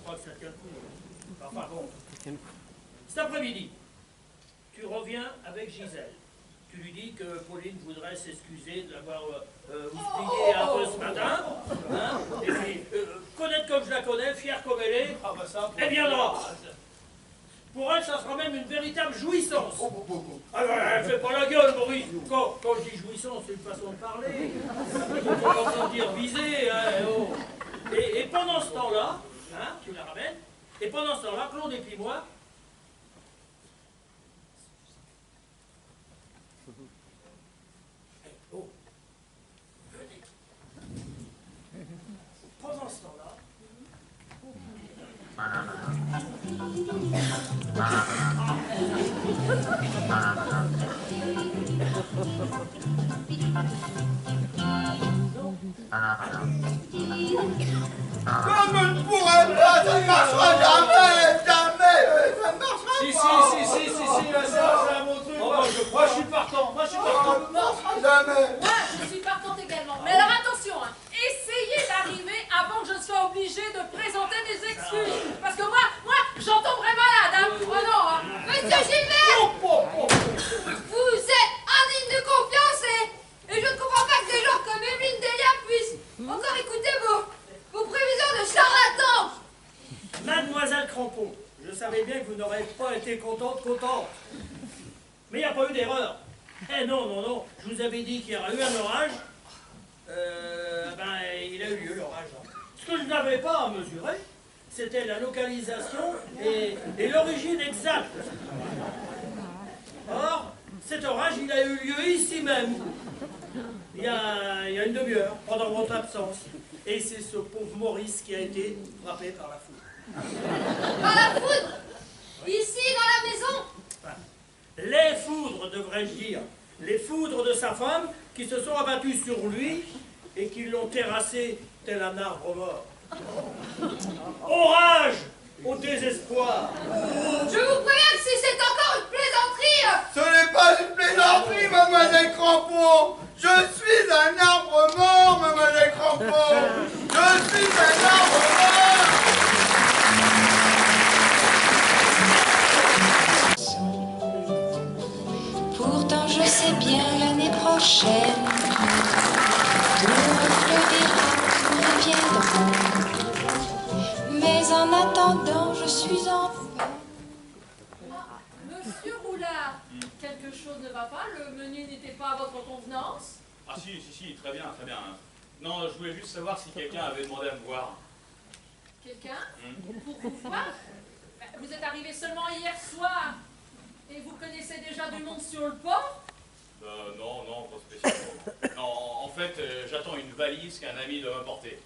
crois que ça tient le coup. Enfin bon. Cet après-midi, tu reviens avec Gisèle. Tu lui dis que Pauline voudrait s'excuser de l'avoir houspillée un peu ce matin. Hein, et puis, connaître comme je la connais, fière comme elle est, Ah bah ça, elle viendra. Pour elle, ça sera même une véritable jouissance. Alors, elle fait pas la gueule, Maurice. Quand je dis jouissance, c'est une façon de parler. Il faut pas dire viser. Hein, oh. Et pendant ce temps-là, hein, tu la ramènes, et pendant ce temps-là, Claude et puis moi, oh, venez. Pendant ce temps-là, Comme je ne pourrais pas, ça ne marchera jamais, ça ne marchera Si, pas. c'est un bon truc. Moi, je suis partant. Ça ne marchera jamais. Moi, je suis partante également. Mais alors attention, hein, essayez d'arriver avant que je sois obligée de présenter des excuses. Parce que moi, j'en tomberai malade, hein. Oh non, hein. Monsieur Gilbert, vous êtes indigne de confiance et je ne comprends pas que des gens comme Evelyne Delia puissent encore écouter vos prévisions de charlatans. Mademoiselle Crampon, je savais bien que vous n'aurez pas été contente. Mais il n'y a pas eu d'erreur. Eh non, je vous avais dit qu'il y aurait eu un orage. Ben, il a eu lieu l'orage. Ce que je n'avais pas à mesurer, c'était la localisation et l'origine exacte. Or, cet orage, il a eu lieu ici même, il y a une demi-heure, pendant votre absence. Et c'est ce pauvre Maurice qui a été frappé par la foudre. Par la foudre, ici dans la maison. Enfin, les foudres, devrais-je dire. Les foudres de sa femme qui se sont abattues sur lui et qui l'ont terrassé tel un arbre mort. Orage au désespoir. Je vous préviens que si c'est encore une plaisanterie, Ce n'est pas une plaisanterie, mademoiselle Crampon. Je suis un arbre mort, mademoiselle Crampon. propos. Je suis un arbre mort. Pourtant je sais bien l'année prochaine, tout refleurira, tout reviendra. Mais en attendant, je suis en Monsieur Roulard, quelque chose ne va pas? Le menu n'était pas à votre convenance? Ah si, très bien, très bien. Non, je voulais juste savoir si quelqu'un avait demandé à me voir. Quelqu'un? Pour vous voir? Vous êtes arrivé seulement hier soir. Et vous connaissez déjà du monde sur le port? Non, pas spécialement. Non, en fait, j'attends une valise qu'un ami doit m'apporter.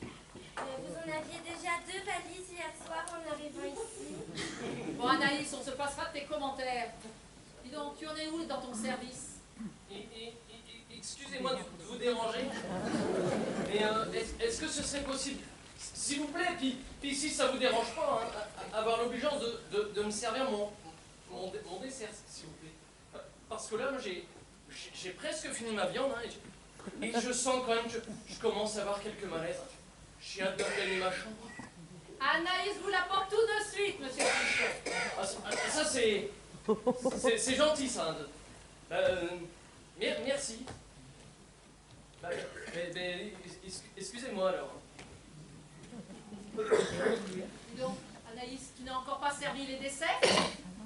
Vous en aviez déjà 2 valises hier soir en arrivant ici. Bon, Anaïs, on se passera de tes commentaires. Dis donc, tu en es où dans ton service? Excusez-moi de vous déranger, mais est-ce que ce serait possible, s'il vous plaît, puis si ça vous dérange pas, hein, avoir l'obligeance de me servir mon dessert, s'il vous plaît. Parce que là, j'ai presque fini ma viande, hein, et je sens quand même que je commence à avoir quelques malaises. J'ai hâte d'organiser ma chambre. Anaïs vous l'apporte tout de suite, monsieur Pichot. Ah, ça, c'est gentil, ça. Merci. Mais excusez-moi, alors. Dis donc, Anaïs, tu n'as encore pas servi les desserts?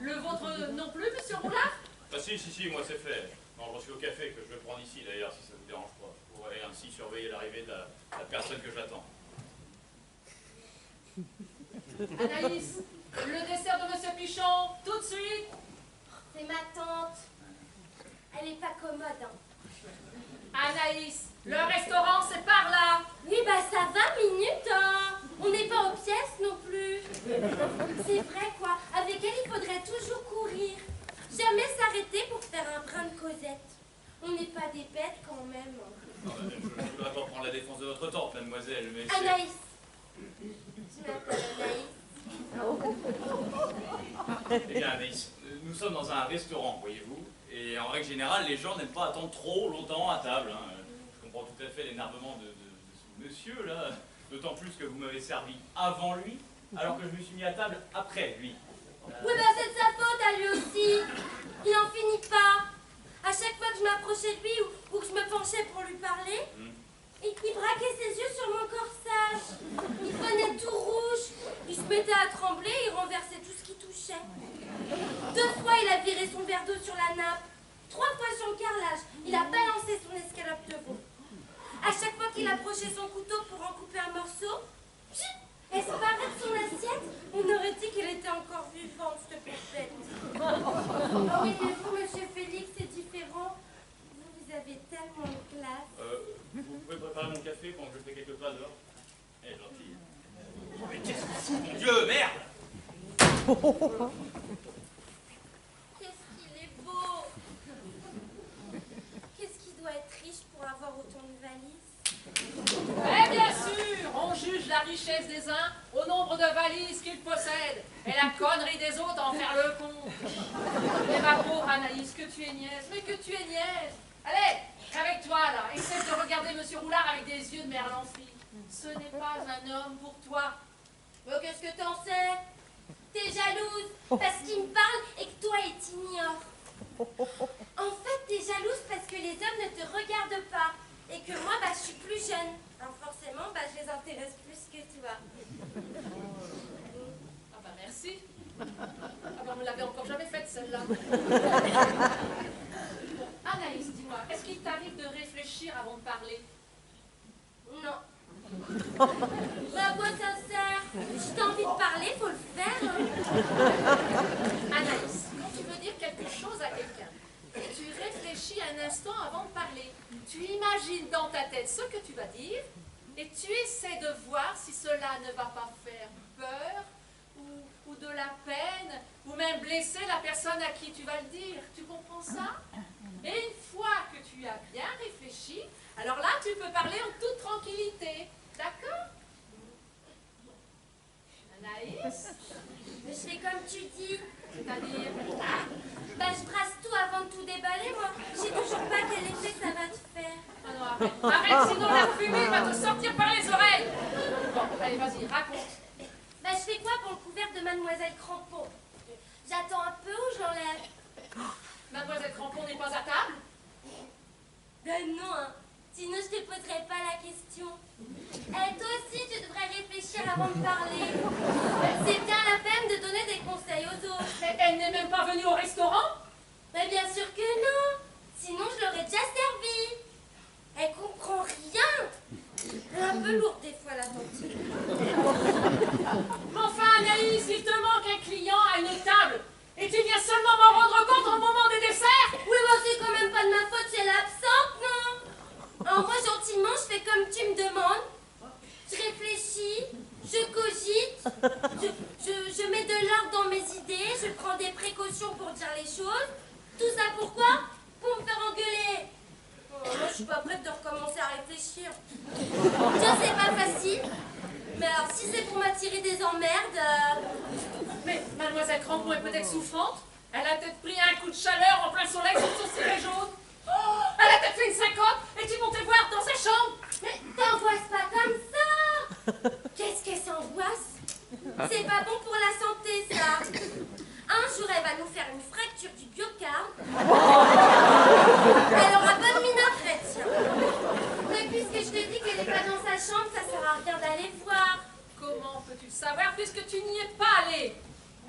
Le vôtre non plus, monsieur Roulard? Ah si, moi c'est fait. Non, j'en suis au café que je vais prendre ici d'ailleurs, si ça vous dérange pas. Je pourrais ainsi surveiller l'arrivée de la personne que j'attends. Anaïs, le dessert de monsieur Pichon, tout de suite. C'est ma tante. Elle est pas commode, hein. Anaïs, le restaurant c'est par là. Oui, bah ça va, minute, hein. On n'est pas aux pièces non plus. C'est vrai, quoi. Avec elle, il faudrait toujours courir. Jamais s'arrêter pour faire un brin de causette. On n'est pas des bêtes quand même. Non, je ne voudrais pas prendre la défense de votre tante, mademoiselle, mais c'est... Anaïs. Tu m'appelles Anaïs. Eh bien, Anaïs, nous sommes dans un restaurant, voyez-vous, et en règle générale, les gens n'aiment pas attendre trop longtemps à table. Hein. Je comprends tout à fait l'énervement de ce monsieur, là, d'autant plus que vous m'avez servi avant lui, alors que je me suis mis à table après lui. Oui, bah c'est de sa faute à lui aussi. Il n'en finit pas. À chaque fois que je m'approchais de lui ou que je me penchais pour lui parler, il braquait ses yeux sur mon corsage. Il prenait tout rouge. Il se mettait à trembler et il renversait tout ce qui touchait. 2 fois, il a viré son verre d'eau sur la nappe. 3 fois sur le carrelage. Il a balancé son escalope de veau. À chaque fois qu'il approchait son couteau pour en couper un morceau, esparaît de son assiette, on aurait dit qu'il était encore vivant, cette perfette. Oh oui, mais vous, monsieur Félix, c'est différent. Vous avez tellement de classe. Vous pouvez préparer mon café pendant que je fais quelques pas dehors? Eh, gentil. Mais qu'est-ce que c'est, mon Dieu, merde! Qu'est-ce qu'il est beau! Qu'est-ce qu'il doit être riche pour avoir autant de valises? Eh bien sûr, on juge la richesse des uns au nombre de valises qu'ils possèdent et la connerie des autres en faire le compte. Mais ma pauvre Anaïs, que tu es niaise, mais que tu es niaise. Allez, avec toi là, essaie de regarder monsieur Roulard avec des yeux de merlan-fille. Ce n'est pas un homme pour toi. Oh, qu'est-ce que t'en sais? T'es jalouse parce qu'il me parle et que toi il t'ignore. En fait, t'es jalouse parce que les hommes ne te regardent pas et que moi, bah, je suis plus jeune. Alors forcément, bah, je les intéresse plus que toi. Ah bah merci. Ah bah on ne l'avait encore jamais faite celle-là. Anaïs, dis-moi, est-ce qu'il t'arrive de réfléchir avant de parler? Non. Bah, à quoi ça sert? Si t'as envie de parler, faut le faire. Hein. Anaïs, quand tu veux dire quelque chose à quelqu'un, tu réfléchis un instant avant de parler. Tu imagines dans ta tête ce que tu vas dire et tu essaies de voir si cela ne va pas faire peur ou de la peine ou même blesser la personne à qui tu vas le dire. Tu comprends ça? Et une fois que tu as bien réfléchi, alors là tu peux parler en toute tranquillité. D'accord? Anaïs? Mais je fais comme tu dis. C'est-à-dire? Bah, je brasse tout avant de tout déballer, moi. Je sais toujours pas quel effet ça va te faire. Ah non, Arrête, sinon la fumée va te sortir par les oreilles. Bon, allez, vas-y, raconte. Bah, je fais quoi pour le couvert de Mademoiselle Crampon? J'attends un peu ou je l'enlève? Mademoiselle Crampon n'est pas à table? Ben non, hein. Sinon je te poserai pas la question. Et toi aussi, tu devrais réfléchir avant de parler. C'est bien la peine de donner des conseils aux autres. Mais elle n'est même pas venue au restaurant? Mais bien sûr que non. Sinon, je l'aurais déjà servi. Elle comprend rien. Elle est un peu lourde des fois, la tante. Mais enfin, Anaïs, il te manque un client à une table. Et tu viens seulement m'en rendre compte au moment des desserts? Oui, mais c'est quand même pas de ma faute si elle est absente, non? En vrai, gentiment, je fais comme tu me demandes. Je réfléchis, je cogite, je mets de l'ordre dans mes idées, je prends des précautions pour dire les choses. Tout ça pourquoi? Pour me faire engueuler. Oh, moi, je suis pas prête de recommencer à réfléchir. Tiens, c'est pas facile. Mais alors, si c'est pour m'attirer des emmerdes... Mais Mademoiselle Crampon est peut-être souffrante. Elle a peut-être pris un coup de chaleur en plein soleil sur son ciré jaune. Oh, elle a peut-être fait une syncope et tu montais voir dans sa chambre. Mais t'angoisses pas comme ça. Qu'est-ce qu'elle s'angoisse? C'est pas bon pour la santé, ça. Un jour, elle va nous faire une fracture du biocarbe. Elle aura pas de vinaigrette, tiens. Mais puisque je te dis qu'elle est pas dans sa chambre, ça sert à rien d'aller voir. Comment peux-tu le savoir puisque tu n'y es pas allé?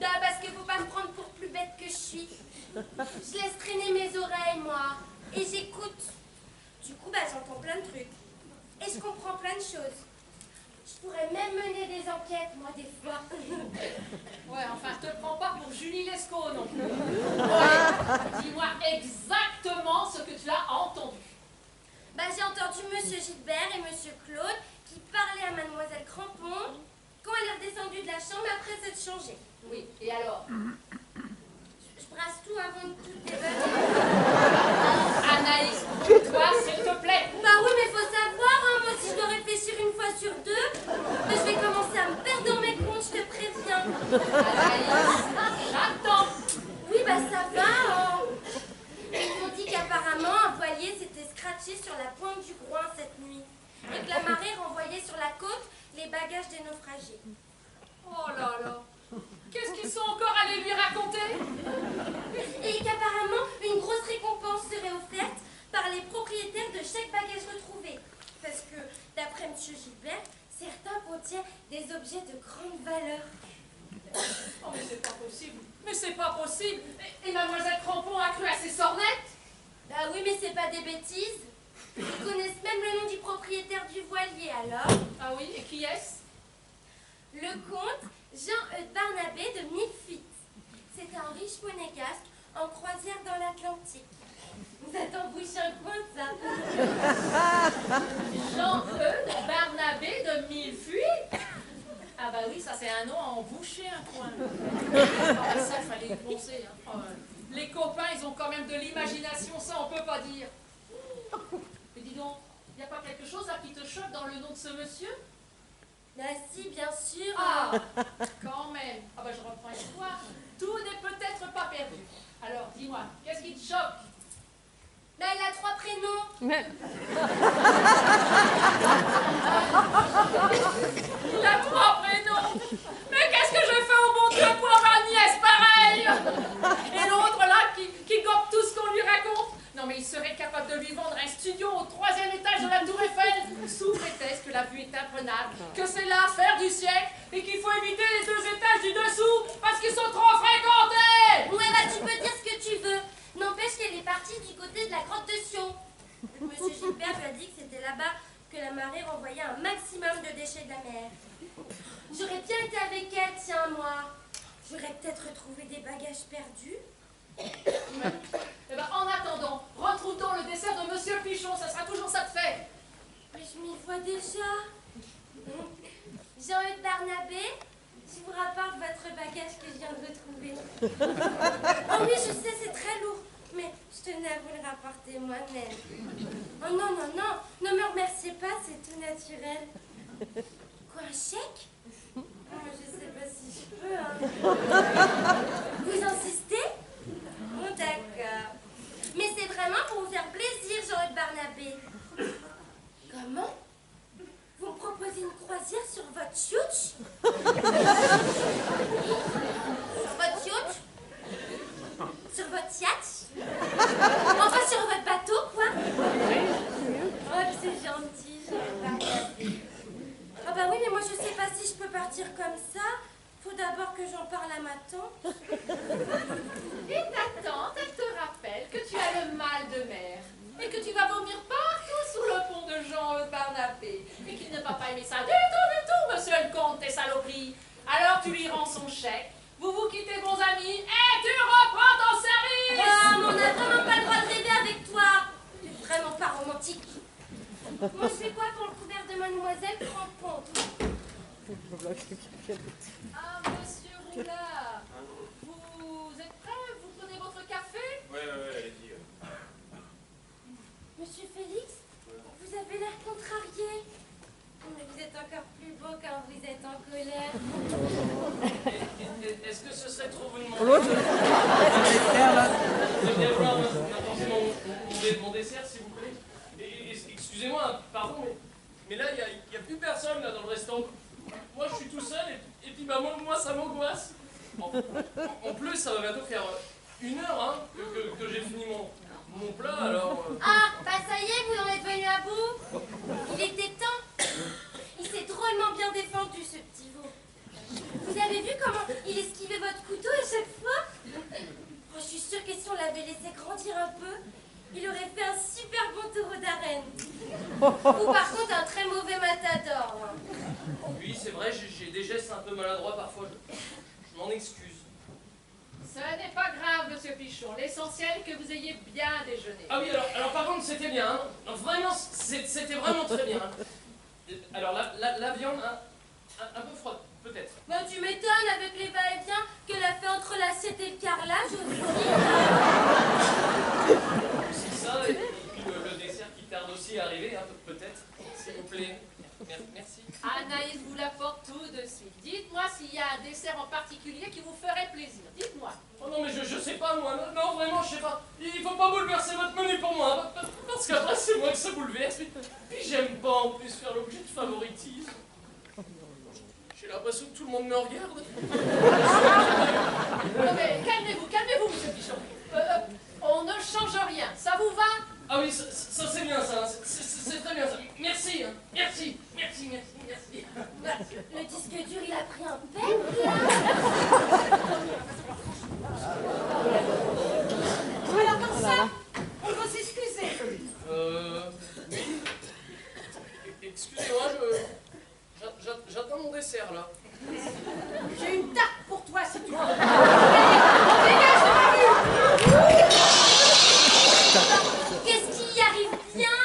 Bah, parce qu'il faut pas me prendre pour plus bête que je suis. Je laisse traîner mes oreilles, moi. Et j'écoute. Du coup, bah, j'entends plein de trucs. Et je comprends plein de choses. Je pourrais même mener des enquêtes, moi, des fois. Ouais, enfin, te prends pas pour Julie Lescaut non plus. Ouais, dis-moi exactement ce que tu as entendu. Bah, j'ai entendu Monsieur Gilbert et Monsieur Claude qui parlaient à Mademoiselle Crampon quand elle est redescendue de la chambre après s'être changée. Oui, et alors? Je brasse tout avant de tout déballer. Anaïs, toi, s'il te plaît. Bah oui, mais faut savoir, hein, moi, si je dois réfléchir une fois sur deux, bah, je vais commencer à me perdre dans mes comptes, je te préviens. Anaïs, j'attends. Oui, bah ça va, hein. Ils m'ont dit qu'apparemment, un voilier s'était scratché sur la pointe du groin cette nuit. Et que la marée renvoyait sur la côte les bagages des naufragés. Oh là là. Qu'est-ce qu'ils sont encore allés lui raconter? Et qu'apparemment, une grosse récompense serait offerte par les propriétaires de chaque bagage retrouvé. Parce que, d'après M. Gilbert, certains contiennent des objets de grande valeur. Oh, mais c'est pas possible. Mais c'est pas possible. Et Mademoiselle Crampon a cru à ses sornettes? Bah oui, mais c'est pas des bêtises. Ils connaissent même le nom du propriétaire du voilier, alors. Ah oui, et qui est-ce? Le comte Jean-Eudes Barnabé de Millefitte. C'est un riche monégasque en croisière dans l'Atlantique. Vous êtes en bouche un coin, ça. Jean-Eudes Barnabé de Millefitte? Ah bah oui, ça c'est un nom à en boucher un coin. Ah, ça, fallait y penser. Hein. Oh, les copains, ils ont quand même de l'imagination, ça on peut pas dire. Mais dis donc, il n'y a pas quelque chose là qui te choque dans le nom de ce monsieur? Bah si, bien sûr. Ah, quand même. Ah bah je reprends une fois. Tout n'est peut-être pas perdu. Alors, dis-moi, qu'est-ce qui te choque? Bah il a 3 prénoms. Il a 3 prénoms. Mais qu'est-ce que je fais au bon Dieu pour avoir une nièce pareille? Et l'autre là qui gobe tout ce qu'on lui raconte? Non mais il serait capable de lui vendre un studio au 3e étage de la Tour Eiffel, sous prétexte que la vue est imprenable, que c'est l'affaire du siècle et qu'il faut éviter les 2 étages du dessous parce qu'ils sont trop fréquentés. Ouais, bah tu peux dire ce que tu veux. N'empêche qu'elle est partie du côté de la grotte de Sion. Monsieur Gilbert lui a dit que c'était là-bas que la marée renvoyait un maximum de déchets de la mer. J'aurais bien été avec elle, tiens, moi. J'aurais peut-être retrouvé des bagages perdus. Eh ben, en attendant, retrouve-t-on le dessert de Monsieur Pichon, ça sera toujours ça de fait. Mais je m'y vois déjà. Jean-Eudes Barnabé, je vous rapporte votre bagage que je viens de retrouver. Oh oui, je sais, c'est très lourd, mais je tenais à vous le rapporter moi-même. Oh non, non, non, ne me remerciez pas, c'est tout naturel. Quoi, un chèque? Oh, je sais pas si je peux, hein. Vous insistez? Bon, d'accord. Mais c'est vraiment pour vous faire plaisir, Jean-Eudes Barnabé. dire comme ça. Faut d'abord que j'en parle à ma tante. Et ta tante, elle te rappelle que tu as le mal de mer et que tu vas vomir partout sous le pont de Jean Barnabé et qu'il ne va pas aimer ça du tout, monsieur le comte, tes saloperies. Alors tu lui rends son chèque, vous vous quittez, bons amis, et tu reprends ton service. Oh, mais on n'a vraiment pas le droit de rêver avec toi. Tu es vraiment pas romantique. Moi, je fais quoi pour le couvert de mademoiselle Crampon? Ah, monsieur Roulard, vous êtes prêt? Vous prenez votre café? Ouais, allez-y. Monsieur Félix, vous avez l'air contrarié. Mais vous êtes encore plus beau quand vous êtes en colère. Est-ce que ce serait trop vous demander? Je vais bien vouloir m'apporter mon dessert, s'il vous plaît. Excusez-moi, pardon, mais là, il n'y a plus personne là, dans le restaurant. Moi, je suis tout seul et puis bah, moi ça m'angoisse. En plus, ça va bientôt faire 1 heure hein, que j'ai fini mon plat, alors... Ah, bah ça y est, vous en êtes venu à bout. Il était temps. Il s'est drôlement bien défendu, ce petit veau. Vous avez vu comment il esquivait votre couteau à chaque fois? Oh, je suis sûre que si on l'avait laissé grandir un peu, il aurait fait un super bon taureau d'arène. Ou par contre, un très mauvais matador. Oui, c'est vrai, j'ai des gestes un peu maladroits parfois. Je m'en excuse. Ce n'est pas grave, monsieur Pichon. L'essentiel que vous ayez bien déjeuné. Ah oui, alors par contre, c'était bien. Hein. Non, vraiment, c'était vraiment très bien. Hein. Alors, la viande, un peu froide, peut-être. Bah, tu m'étonnes avec les va-et-vient qu'elle a fait entre l'assiette et le carrelage aussi. C'est ça, et puis le dessert qui tarde aussi à arriver, hein, peut-être. S'il vous plaît. Merci. Anaïs vous l'apporte tout de suite. Dites-moi s'il y a un dessert en particulier qui vous ferait plaisir. Dites-moi. Oh non, mais je sais pas, moi. Non, vraiment, je sais pas. Il faut pas bouleverser votre menu pour moi. Hein, parce qu'après, c'est moi que ça bouleverse. Puis j'aime pas en plus faire l'objet de favoritisme. J'ai l'impression que tout le monde me regarde. Non mais calmez-vous, monsieur Pichon. On ne change rien. Ça vous va? Ah oui, ça c'est bien ça. C'est très bien ça. Merci, hein. Merci. Le disque dur, il a pris un pet, là. Alors comme ça, on va s'excuser. Oui. Excusez-moi, j'attends mon dessert là. J'ai une tarte pour toi si tu veux. Dégage de ma vue. Qu'est-ce qui y arrive bien?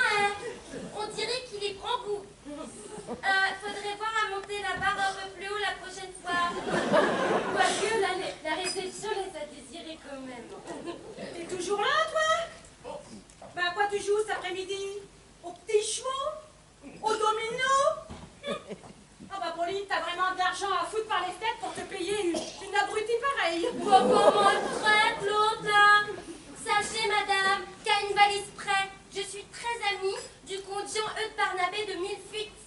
On dirait qu'il y prend goût. Faudrait voir à monter la barre un peu plus haut la prochaine fois. Quoique, la réception laisse à désirer quand même. T'es toujours là, toi? Ben, à quoi tu joues cet après-midi? Au petit chevaux? Au domino? Ah bah Pauline, t'as vraiment de l'argent à foutre par les têtes pour te payer une abrutie pareille. Comment être prêt, Claude, là? Sachez, madame, qu'à une valise près, je suis très amie du comte Jean-Eudes Barnabé de Millefuite,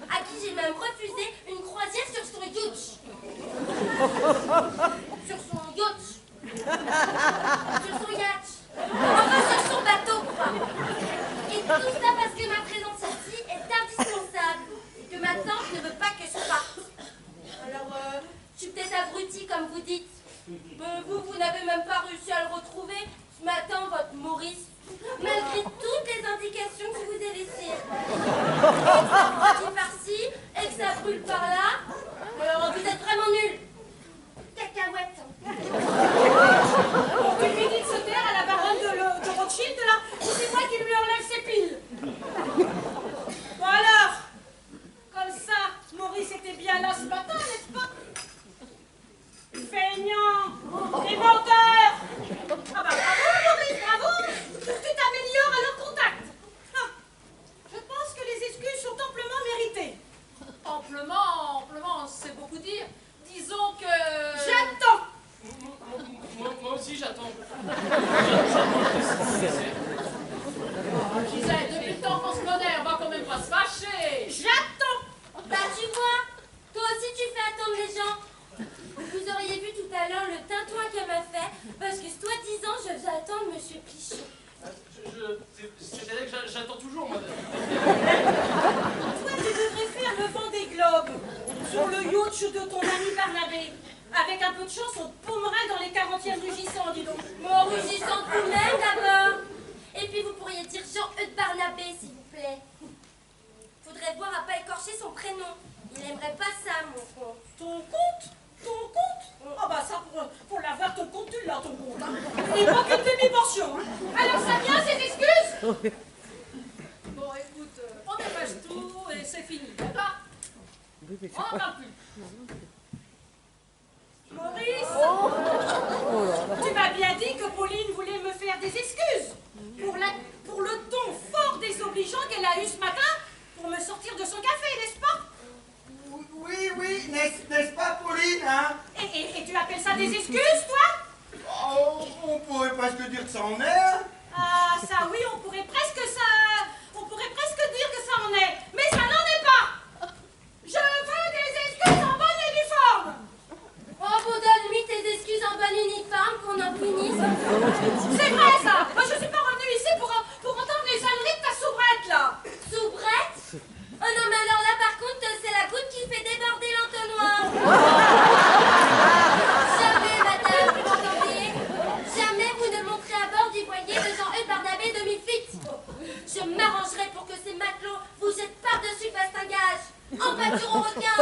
à qui j'ai même refusé une croisière sur son yacht. Sur son yacht. Sur son yacht. Enfin, sur son bateau, quoi. Et tout ça parce que ma présence ici est indispensable. Que ma tante ne veut pas que je parte. Alors, je suis peut-être abrutie, comme vous dites. Mais vous n'avez même pas réussi à le retrouver ce matin, votre Maurice, malgré toutes les indications que je vous ai laissées. Et que ça refroidit par-ci, et que ça brûle par-là. Alors, vous êtes vraiment nuls. Cacahuète. Tu lui dis de se taire à la baronne de Rothschild, là, ou c'est moi qui lui enlève ses piles. Bon alors, comme ça, Maurice était bien là ce matin, n'est-ce pas? Feignant et menteur. Ah bah bravo Maurice, bravo. Tu t'améliores à leur contact. Ah, je pense que les excuses sont amplement méritées. Amplement, c'est beaucoup dire. Disons que... J'attends. Moi aussi, j'attends. Gisèle, depuis le temps qu'on se connaît, on va quand même pas se fâcher. J'attends. Bah, tu vois, toi aussi tu fais attendre les gens. Vous auriez vu tout à l'heure le tintouin qu'elle m'a fait, parce que soi-disant je faisais attendre Monsieur Pichon. C'est-à-dire que j'attends toujours, madame. Toi, tu devrais faire le vent des globes sur le yacht de chance, on te paumerait dans les 40e rugissants, dis donc. Bon, rugissant de vous-même d'abord. Et puis vous pourriez dire Jean-Eudes Barnabé, s'il vous plaît. Faudrait voir à pas écorcher son prénom. Il aimerait pas ça, mon compte. Ton compte? Ton compte? Ah bah ça, pour l'avoir, ton compte, tu l'as, ton compte. Hein. Il manque une demi-portion. Hein. Alors ça vient, ces excuses? Bon, écoute, on dépêche tout et c'est fini, d'accord? On n'en parle plus. Maurice, tu m'as bien dit que Pauline voulait me faire des excuses pour le ton fort désobligeant qu'elle a eu ce matin pour me sortir de son café, n'est-ce pas? Oui, n'est-ce pas, Pauline, hein? Et tu appelles ça des excuses, toi? Oh, on pourrait presque dire que ça en est, hein? Ah, ça oui, on pourrait presque dire que ça en est, mais ça n'en est pas. Je veux des excuses en bonne et due forme. Oh, bon, donne-lui tes excuses en bonne uniforme qu'on en finisse. C'est vrai, ça. Moi, je suis pas revenue ici pour entendre les âneries de ta soubrette, là. Soubrette? Oh non, mais alors là, par contre, c'est la goutte qui fait déborder l'entonnoir. Jamais, madame, vous m'entendez? Jamais vous ne monterez à bord du voilier de Jean-Eudes Barnabé de Mifit. Je m'arrangerai pour que ces matelots vous jettent par-dessus le bastingage. En pâture au requin.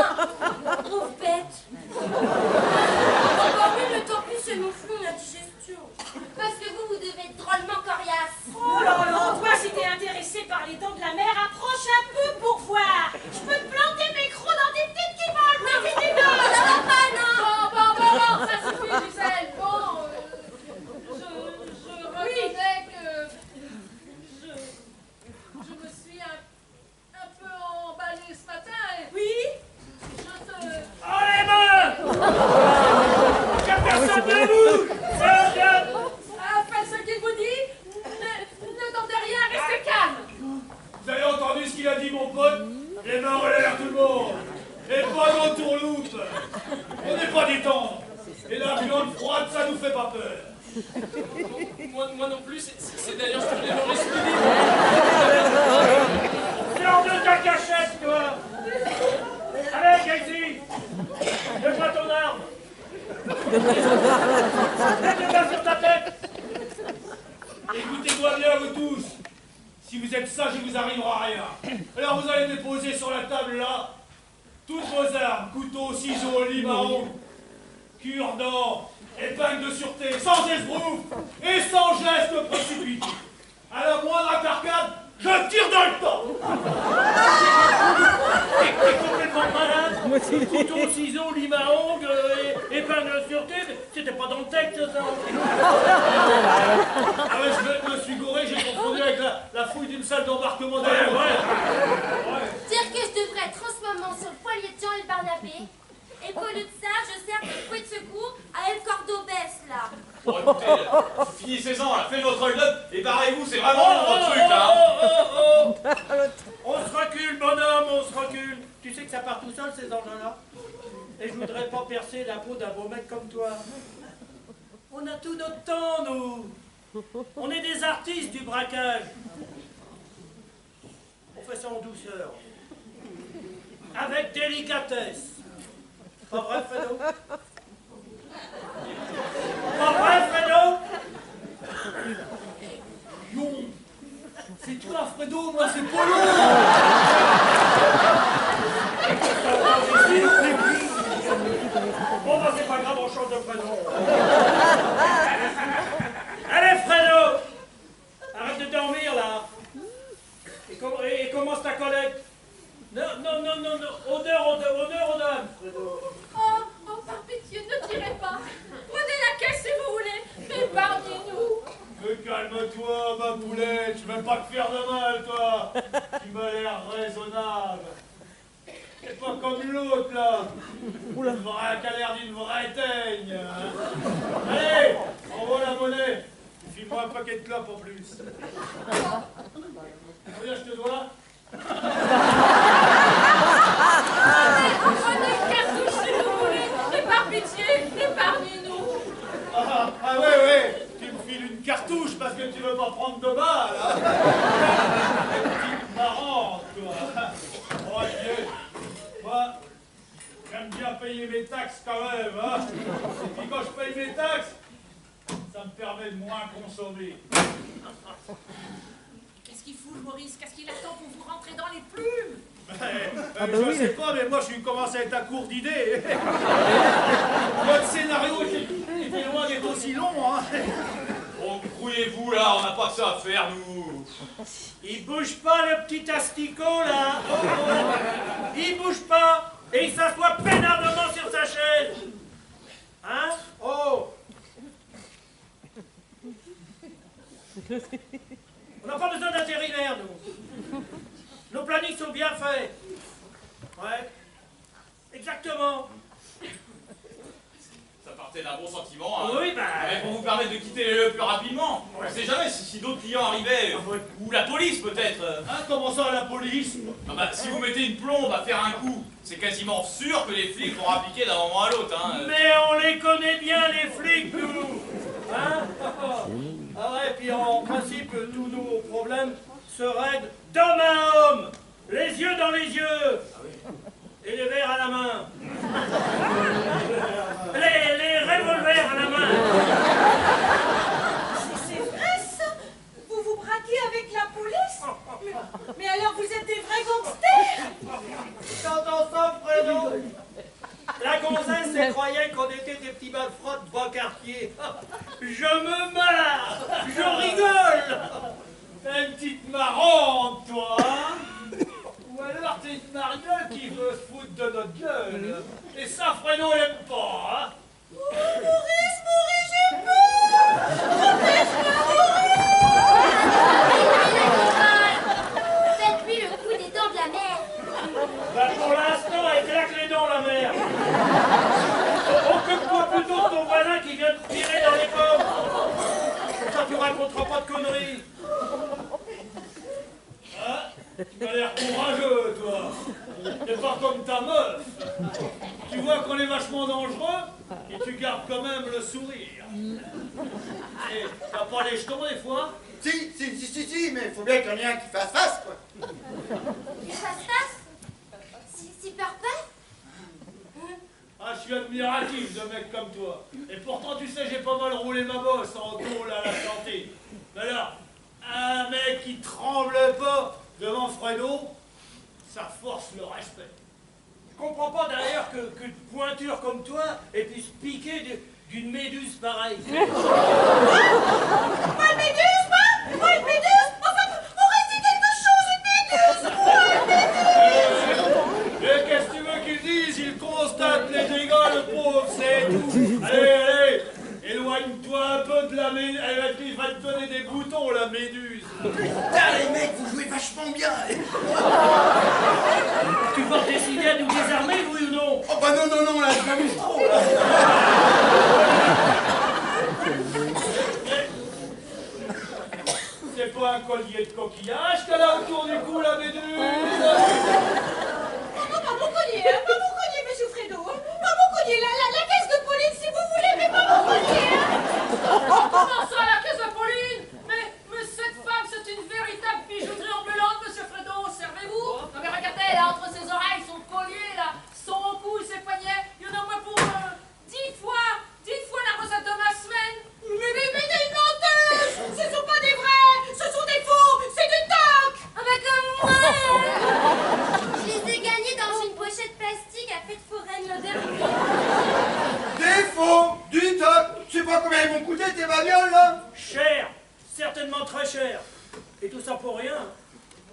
Pauvre bête. Encore mieux, le temps plus se nous font la digestion. Parce que vous devez être drôlement coriace. Oh là là, toi, si t'es intéressé par les dents de la mer, approche un peu pour voir. Je peux te planter mes crocs dans tes petites qui volent, Non, mais mais ça va pas, non. Bon, ça suffit, Gisèle. Bon, je reconnais que je me suis un peu emballée ce matin et Oui? je te... Oh les mains! Que personne ne bouge! Faites ce qu'il vous dit, ne tentez rien, restez calme. Vous avez entendu ce qu'il a dit, mon pote? Les mains en l'air, tout le monde. Et pas d'entourloupe. On n'est pas des temps. Et la viande froide, ça nous fait pas peur. Moi non plus, c'est d'ailleurs ce que les Maurice me dit. Sors de ta cachette, toi! Allez, Casey! Donne-moi ton arme! Mets-le sur ta tête! Écoutez-moi bien, vous tous. Si vous êtes sages, il vous arrivera rien. Alors vous allez déposer sur la table, là, toutes vos armes, couteaux, ciseaux, lime à ongles, cure-dents, épingles de sûreté, sans esbrouf et sans geste précipité. À la moindre intercade, je tire dans le temps. T'es complètement malade! Couteau, ciseaux, lime à ongles, épingle de sûreté, c'était pas dans le texte, ça! Ah ouais, je me suis gouré, j'ai confondu avec la fouille d'une salle d'embarquement d'air. Dire que je devrais être en ce moment sur le poilier de Jean-Eudes Barnabé. Et qu'au lieu de ça, je sers de fouet de secours à El Cordobès, là. Bon, écoutez, finissez-en, là, faites votre hold-up et barrez-vous, c'est vraiment votre truc, là. On se recule, bonhomme, on se recule! Tu sais que ça part tout seul, ces engins-là? Et je voudrais pas percer la peau d'un beau mec comme toi. On a tout notre temps, nous! On est des artistes du braquage. On fait ça en douceur. Avec délicatesse. Pas vrai, Fredo? Pas vrai, Fredo? Non, c'est toi, Fredo, moi c'est Polo. Bon, bah c'est pas grave, on change de prénom. Allez, Fredo! Arrête de dormir, là. Et commence ta collecte. Non, honneur aux dames, Fredo. Oh, par pitié, ne tirez pas. Prenez la caisse si vous voulez. Épargnez-nous. Mais calme-toi, ma poulette, je veux pas te faire de mal, toi. Tu m'as l'air raisonnable. C'est pas comme l'autre, là. Qui a l'air d'une vraie teigne. Allez, envoie la monnaie. File-moi un paquet de clopes en plus. Combien je te dois? Prenez une cartouche si vous voulez. Et par pitié, épargnez-nous. Ah ouais, tu me files une cartouche parce que tu veux pas prendre de balles, hein. Petite marrante, toi. Oh, Dieu. Moi, j'aime bien payer mes taxes quand même, hein. Et quand je paye mes taxes, ça me permet de moins consommer. Qu'est-ce qu'il fout, Maurice? Qu'est-ce qu'il attend pour vous rentrer dans les plumes? Je sais pas, mais moi je commence à être à court d'idées. Votre scénario était loin d'être aussi long, hein. Bon, grouillez-vous là, on n'a pas que ça à faire, nous. Il bouge pas, le petit asticot, là. Oh, oh. Il bouge pas. Et il s'assoit peinardement sur sa chaise. Hein? Oh. On n'a pas besoin d'intérimaire, nous. Nos plannings sont bien faits. Ouais. Exactement. Ça partait d'un bon sentiment, hein. Oui, bah... Mais pour vous permettre de quitter les lieux plus rapidement. On ne sait jamais si d'autres clients arrivaient, ou la police peut-être. Hein, comment ça, la police? Ah bah, si vous mettez une plombe à faire un coup, c'est quasiment sûr que les flics vont appliquer d'un moment à l'autre, hein. Mais on les connaît bien, les flics, nous. Hein? Ah ouais, puis en principe, tous nos problèmes se règlent d'homme à homme, les yeux dans les yeux, et les verres à la main. Les revolvers à la main. C'est vrai, ça? Vous vous braquez avec la police? Mais alors, vous êtes des vrais gangsters? T'entends ça, Fredo? La gonzesse, elle croyait qu'on était des petits malfrottes bas quartier. Je me marre, je rigole. T'es une petite marrante, toi, hein? Ou alors t'es une mariole qui veut se foutre de notre gueule. Et ça, Fredo l'aime pas, hein? Oh, Maurice, j'ai peur! Faites-lui le coup des dents de la mer. Bah pour l'instant, elle claque les dents, la mère. Occupe-toi plutôt de ton voisin qui vient de tirer dans les pommes. Ça, tu raconteras pas de conneries. Hein? Tu as l'air courageux, toi. T'es pas comme ta meuf. Tu vois qu'on est vachement dangereux et tu gardes quand même le sourire. Et t'as pas les jetons des fois? Si, mais il faut bien qu'il y en ait un qui fasse face, quoi. Face? Si peur pas? Ah, je suis admiratif de mecs comme toi. Et pourtant, tu sais, j'ai pas mal roulé ma bosse en tôle à la santé. Mais alors, un mec qui tremble pas devant Fredo, ça force le respect. Je comprends pas d'ailleurs que de pointure comme toi ait pu se piquer d'une méduse pareille. Moi, une méduse, moi? Moi, une méduse? Enfin, Maurice dit quelque chose, une méduse, moi, une méduse! Et qu'est-ce que tu veux qu'il dise? Il constate les dégâts, le pauvre, c'est tout. Allez, éloigne-toi un peu de la méduse. Il va te donner des boutons, la méduse. Putain, les mecs, vous jouez vachement bien. Tu portes décider à nous désarmer, oui ou non? Oh bah non, là, je m'amuse trop, là. C'est pas un collier de coquillage qu'elle a autour du cou, la méduse. Non, pas mon collier, monsieur Fredo. Pas mon collier, la caisse de Pauline, si vous voulez, mais pas mon collier. Comment ça, la caisse de Pauline? Mais cette femme, c'est une véritable bijouterie ambulante, monsieur Fredo. Servez-vous. Non mais regardez, là, entre ses oreilles, son collier, là, son cou, ses poignets, il y en a au moins pour 10 fois la recette de ma semaine. Mais des menteuses! Ce sont pas des vrais! Ce sont des faux! C'est du toc! Ah bah comme moi. Je les ai gagnés dans une pochette plastique à fête foraine le dernier. Des faux, du top. Tu sais pas combien ils vont coûter tes bagnoles, là? Cher, certainement très cher. Et tout ça pour rien,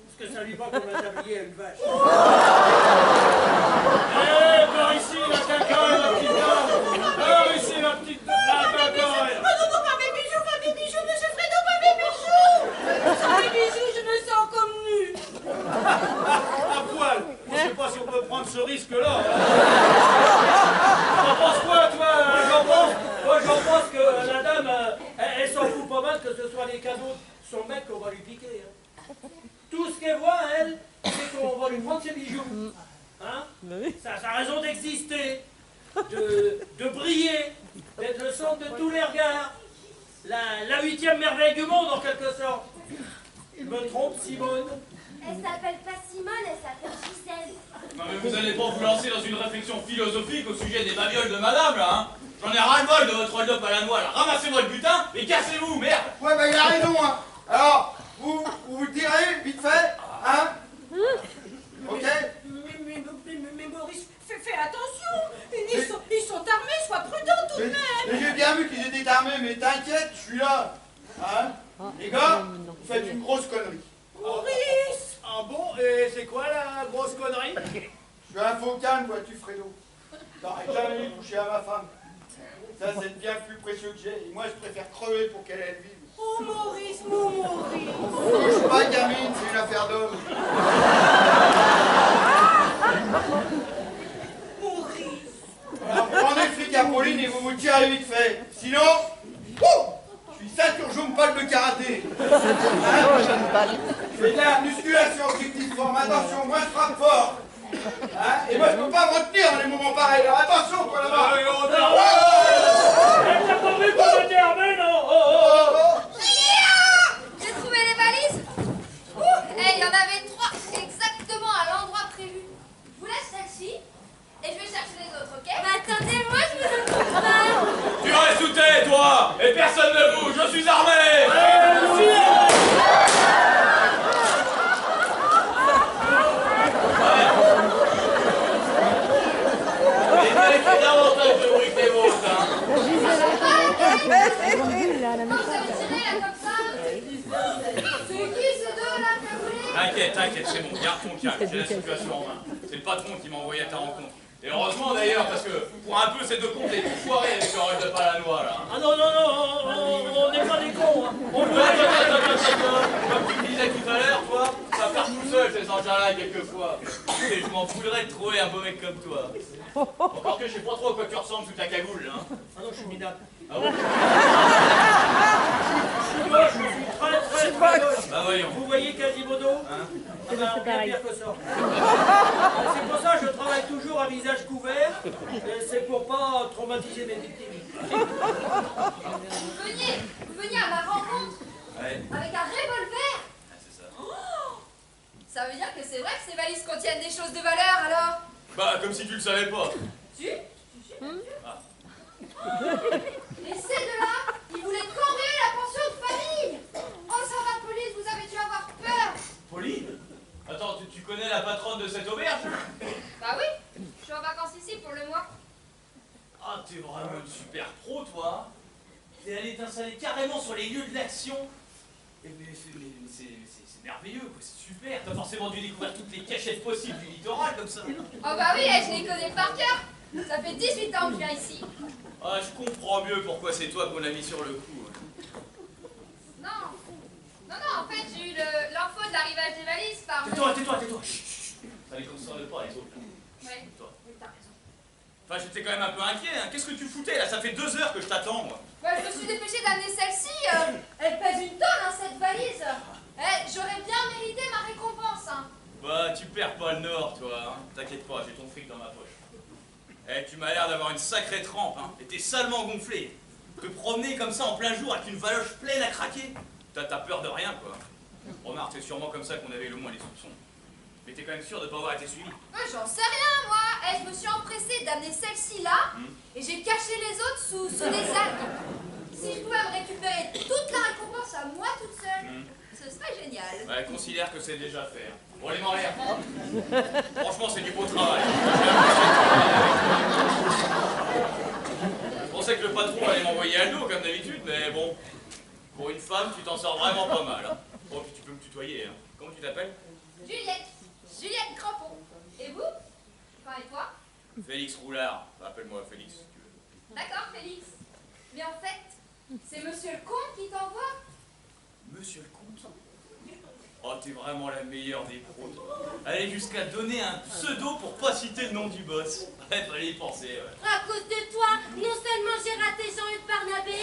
parce que ça lui va comme un tablier à une vache. Eh, par ici, la cacaille, la petite dame. Par ici, la petite dame, la cacaille. Oh non, pas mes bijoux, monsieur Fredo, pas mes bijoux! Sans mes bijoux, je me sens comme nue. À poil. Je sais pas si on peut prendre ce risque-là. T'en penses quoi, toi? Moi, j'en pense que la dame, elle s'en fout pas mal que ce soit les cadeaux de son mec qu'on va lui piquer. Hein. Tout ce qu'elle voit, elle, c'est qu'on va lui prendre ses bijoux. Hein? Ça a raison d'exister, de briller, d'être le centre de tous les regards. La 8e merveille du monde, en quelque sorte. Je me trompe, Simone? Elle s'appelle pas Simone, elle s'appelle Gisèle. Non mais vous allez pas vous lancer dans une réflexion philosophique au sujet des babioles de madame, là, hein? J'en ai ras-le-bol de votre hold-up à la noix, là. Ramassez-moi le butin et cassez-vous, merde. Ouais, bah il a raison, hein. Alors, vous le tirez, vite fait, hein? Ok? Mais Maurice, fais attention. Ils sont armés, sois prudent tout de même. Mais j'ai bien vu qu'ils étaient armés, mais t'inquiète, je suis là. Hein? Les gars, vous faites une grosse connerie. Maurice! Ah bon? Et c'est quoi la grosse connerie? Je suis un faux calme, vois-tu, Fredo. T'aurais jamais dû toucher à ma femme. Ça, c'est bien plus précieux que j'ai. Et moi, je préfère crever pour qu'elle vive. Oh Maurice, mon Maurice! Je suis pas gamine, c'est une affaire d'homme. Maurice! Alors, prenez le flic à Pauline et vous vous tirez vite fait. Sinon, je suis ceinture jaune balle de karaté. Hein? Je fais de la musculation, objectif forme. Attention, moi je frappe fort. Hein? Et moi je peux pas me retenir dans les moments pareils. Alors attention, toi là-bas. T'as pas vu qu'on était armés, non? J'ai trouvé les valises. Il y en avait 3 exactement à l'endroit prévu. Je vous laisse celle-ci et je vais chercher les autres, ok? Mais attendez, moi je vous entends pas. Tu restes où t'es, toi? Et personne ne bouge, je suis armé. Davantage de bruit que les vôtres, hein. C'est qui ces deux là que vous voulez? T'inquiète, c'est bon, garde ton calme, j'ai la situation en main. C'est le patron qui m'a envoyé à ta rencontre. Et heureusement d'ailleurs, parce que pour un peu ces deux comptes, les tout foirés avec leur hold-up à la noix, là. Ah non, on n'est pas des cons, hein. On veut Comme tu me disais tout à l'heure, toi, ça part tout seul ces engins-là quelquefois. Et je m'en foulerais de trouver un beau mec comme toi. Encore que je sais pas trop à quoi tu ressembles sous ta cagoule, hein. Ah non, je suis minable. Ah bon? Je suis très moche. Bah voyons. Vous voyez Quasimodo? Hein? Ah ben, bien pire que ça. C'est pour ça que je travaille toujours à visage couvert. C'est pour pas traumatiser mes victimes. Vous veniez à ma rencontre Ouais. avec un revolver. Ah, c'est ça. Ça veut dire que c'est vrai que ces valises contiennent des choses de valeur alors? Bah comme si tu le savais pas. Tu Ah. Et ces deux-là, ils voulaient cambrioler la pension de famille. Oh ça va, police, vous avez dû avoir peur. Pauline? Attends, tu connais la patronne de cette auberge? Bah oui, je suis en vacances ici pour le mois. Ah, t'es vraiment une super pro, toi. T'es allé t'installer carrément sur les lieux de l'action. Mais c'est merveilleux, quoi, c'est super. T'as forcément dû découvrir toutes les cachettes possibles du littoral, comme ça. Oh bah oui, je les connais par cœur. Ça fait 18 ans que je viens ici. Ah, je comprends mieux pourquoi c'est toi qu'on a mis sur le coup. Non, en fait, j'ai eu l'info de l'arrivage des valises par... Tais-toi. Chut, chut. Ça les concerne pas, les autres. Ouais, Toi. t'as raison. Enfin, j'étais quand même un peu inquiet, hein. Qu'est-ce que tu foutais, là? Ça fait 2 heures que je t'attends, moi. Ouais, je me suis dépêchée d'amener celle-ci. Elle pèse une tonne, hein, cette valise. J'aurais bien mérité ma récompense, hein. Bah, tu perds pas le nord, toi, hein. T'inquiète pas, j'ai ton fric dans ma poche. Tu m'as l'air d'avoir une sacrée trempe, hein. Et t'es salement gonflé. Te promener comme ça en plein jour avec une valoche pleine à craquer. T'as peur de rien, quoi. Remarque, c'est sûrement comme ça qu'on avait le moins les soupçons. Mais t'es quand même sûr de pas avoir été suivi? Ouais, j'en sais rien, moi. Je me suis empressée d'amener celle-ci là, et j'ai caché les autres sous des algues. Si je pouvais me récupérer toute la récompense à moi toute seule, ce serait génial. Ouais, considère que c'est déjà fait. Bon, les Montréal. Franchement, c'est du beau travail. Je pensais que le patron allait m'envoyer à l'eau, comme d'habitude, mais bon, pour une femme, tu t'en sors vraiment pas mal. Hein. Bon, puis tu peux me tutoyer. Hein. Comment tu t'appelles? Juliette Crampon. Et vous? Enfin, et toi? Félix Roulard. Enfin, appelle-moi Félix, si tu veux. D'accord, Félix. Mais en fait, c'est monsieur le comte qui t'envoie? Monsieur le comte? Oh, t'es vraiment la meilleure des pros, toi. Aller jusqu'à donner un pseudo pour pas citer le nom du boss. Ouais, fallait y penser, ouais. À cause de toi, non seulement j'ai raté Jean-Hugues Barnabé,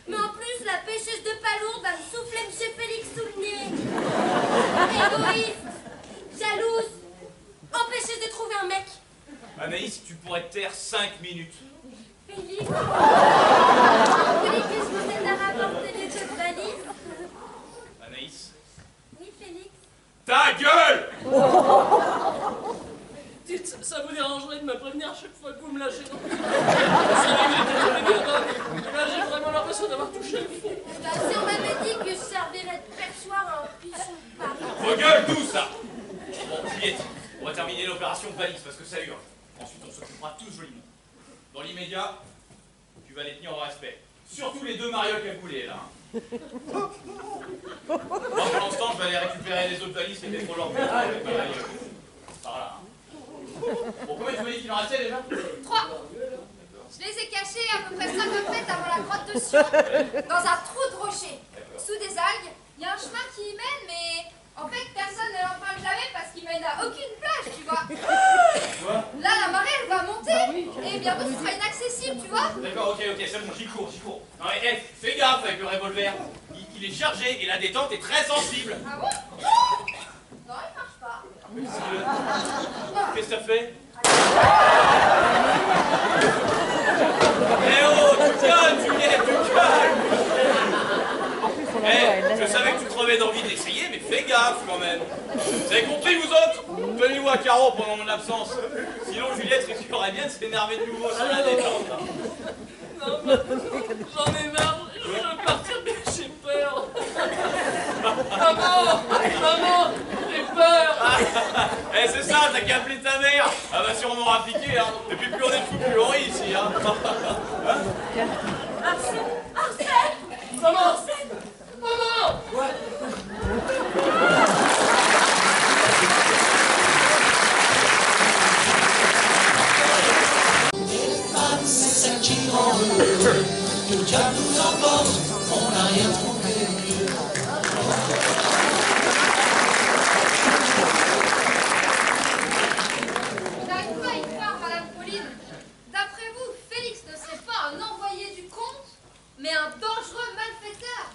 mais en plus la pêcheuse de palourde va me souffler monsieur Félix sous le nez. Égoïste, jalouse, empêcheuse de trouver un mec. Anaïs, tu pourrais te taire 5 minutes. Félix, qu'est-ce que vous êtes à rapporter les deux valises? Anaïs? Oui, Félix. Ta gueule! Dites, ça vous dérangerait de me prévenir chaque fois que vous me lâchez dans... Vous savez que j'ai Vos gueules, tous, là. Bon, Juliette, on va terminer l'opération valise parce que ça hurle. Ensuite, on s'occupera tous joliment. Dans l'immédiat, tu vas les tenir au respect. Surtout les deux marioles qui a coulé, là. Moi, pour l'instant, je vais aller récupérer les autres valises qui étaient trop lourdes. Par là. Bon, combien tu m'as dit qu'il en restait déjà? 3. Je les ai cachés à peu près 5 mètres avant la grotte de Sion, dans un trou de rocher, sous des algues. Il y a un chemin qui y mène, mais en fait, personne ne l'emprunte jamais parce qu'il mène à aucune plage, tu vois. Là, la marée, elle va monter, et bientôt, ce sera inaccessible, tu vois. D'accord, ok, c'est bon, j'y cours. Non, mais hey, fais gaffe avec le revolver. Il est chargé et la détente est très sensible. Ah bon? Non, il marche pas. Qu'est-ce que ça fait? Eh oh, tu calmes, Juliette, tu calmes. Eh, je savais que tu crevais d'envie d'essayer, mais fais gaffe quand même. Vous avez compris, vous autres? Tenez-vous à carreau pendant mon absence. Sinon, Juliette risquerait bien de s'énerver de nouveau sur la détente. Non, j'en ai marre. Je veux partir, mais j'ai peur. Maman, j'ai peur. Eh, c'est ça, t'as qu'à appeler ta mère. Elle va sûrement rappliquer, hein. Et puis plus on est fou, plus on rit ici, hein. Arsène! Maman! C'est celle qui rend heureux. Que Dieu nous emporte, on n'a rien trouvé. J'arrive pas à y croire, Madame Pauline. D'après vous, Félix ne serait pas un envoyé du comte, mais un dangereux malfaiteur.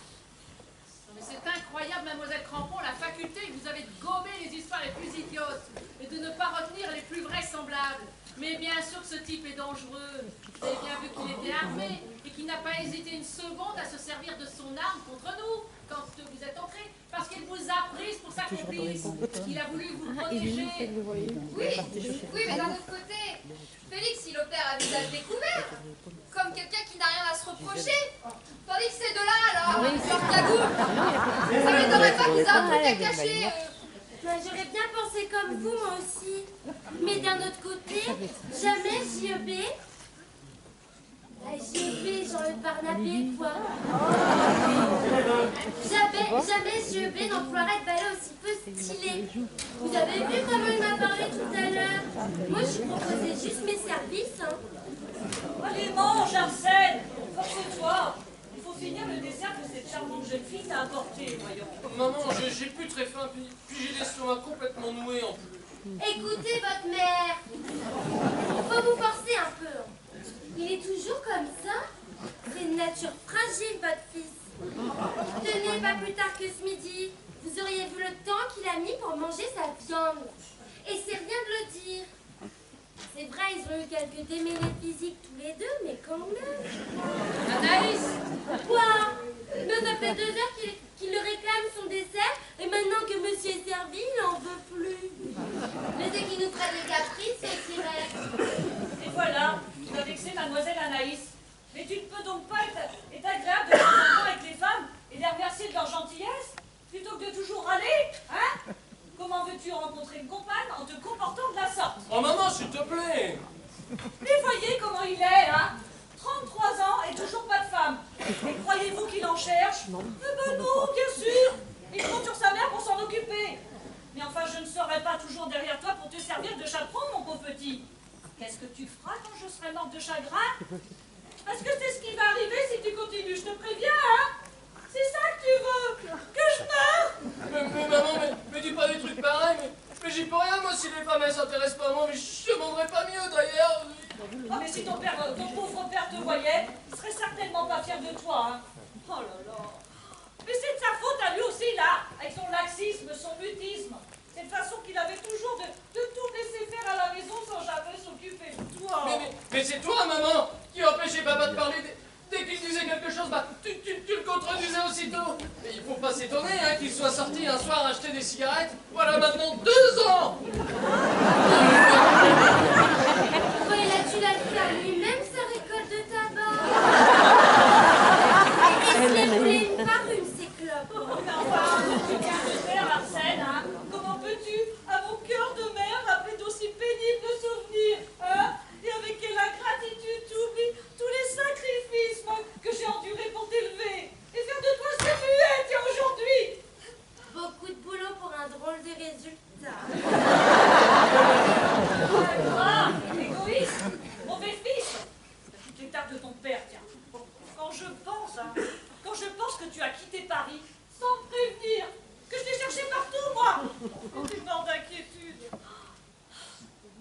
Non, mais c'est incroyable, mademoiselle Crampon, la faculté que vous avez de gommer les histoires les plus idiotes et de ne pas retenir les plus vraisemblables. Mais bien sûr que ce type est dangereux. Vous avez bien vu qu'il était armé et qu'il n'a pas hésité une seconde à se servir de son arme contre nous quand vous êtes entrés, parce qu'il vous a prise pour sa complice. Il a voulu vous protéger. Oui, mais d'un autre côté, Félix, il opère à visage découvert, comme quelqu'un qui n'a rien à se reprocher. Tandis que ces deux-là, là, leur cagoule, ça m'étonnerait pas qu'ils aient un truc à cacher. J'aurais bien pensé comme vous, moi aussi. Mais d'un autre côté, jamais JEB. JEB, Jean-Luc Barnabé, quoi. Jamais JEB n'emploierait de balai aussi peu stylé. Vous avez vu comment il m'a parlé tout à l'heure? Moi, je proposais juste mes services. Allez, mange, Arsène! Force-toi! Il faut finir le dessert que cette charmante jeune fille t'a apporté, voyons. Maman, j'ai plus très faim, puis j'ai l'estomac complètement noué en plus. Écoutez votre mère. Faut vous forcer un peu. Il est toujours comme ça. C'est une nature fragile, votre fils. Tenez, pas plus tard que ce midi, vous auriez vu le temps qu'il a mis pour manger sa viande. Et c'est rien de le dire. C'est vrai, ils ont eu quelques démêlés physiques tous les deux, mais quand même. Anaïs! Quoi? Mais ça fait 2 heures qu'il le réclame son dessert, et maintenant que monsieur est servi, il n'en veut plus. Mais c'est qu'il nous traite de caprice, ce Sirène. Et voilà, tu as vexé mademoiselle Anaïs. Mais tu ne peux donc pas être agréable de temps en temps avec les femmes et les remercier de leur gentillesse, plutôt que de toujours râler, hein? Comment veux-tu rencontrer une compagne en te comportant de la sorte? Oh maman, s'il te plaît! Mais voyez comment il est, hein? 33 ans et toujours pas de femme. Et croyez-vous qu'il en cherche? Eh ben non, bien sûr. Il compte sur sa mère pour s'en occuper. Mais enfin, je ne serai pas toujours derrière toi pour te servir de chaperon, mon pauvre petit. Qu'est-ce que tu feras quand je serai morte de chagrin? Parce que c'est ce qui va arriver si tu continues, je te préviens, hein? C'est ça que tu veux? Que je meure? Mais maman, mais dis pas des trucs pareils, mais j'y peux rien, moi, si les femmes, elles s'intéressent pas à moi, mais je demanderais pas mieux, d'ailleurs. Ah, mais si ton pauvre père te voyait, il serait certainement pas fier de toi, hein? Oh là là. Mais c'est de sa faute à lui aussi, là, avec son laxisme, son mutisme. Cette façon qu'il avait toujours de tout laisser faire à la maison sans jamais s'occuper de toi. Mais c'est toi, maman, qui empêchait papa de parler. Dès qu'il disait quelque chose, bah, tu le contredisais aussitôt. Et il faut pas s'étonner hein, qu'il soit sorti un soir acheter des cigarettes. Voilà maintenant 2 ans. Ouais, là, tu l'as fait lui-même, sa récolte de tabac. Et s'il voulait une par une, ces clopes. Mais enfin, tu viens de faire, Arsène, hein? résultats. Ah, égoïste, mauvais fils. Toutes les tables de ton père, tiens. Quand je pense que tu as quitté Paris sans me prévenir, que je t'ai cherché partout, moi. J'étais mort d'inquiétude.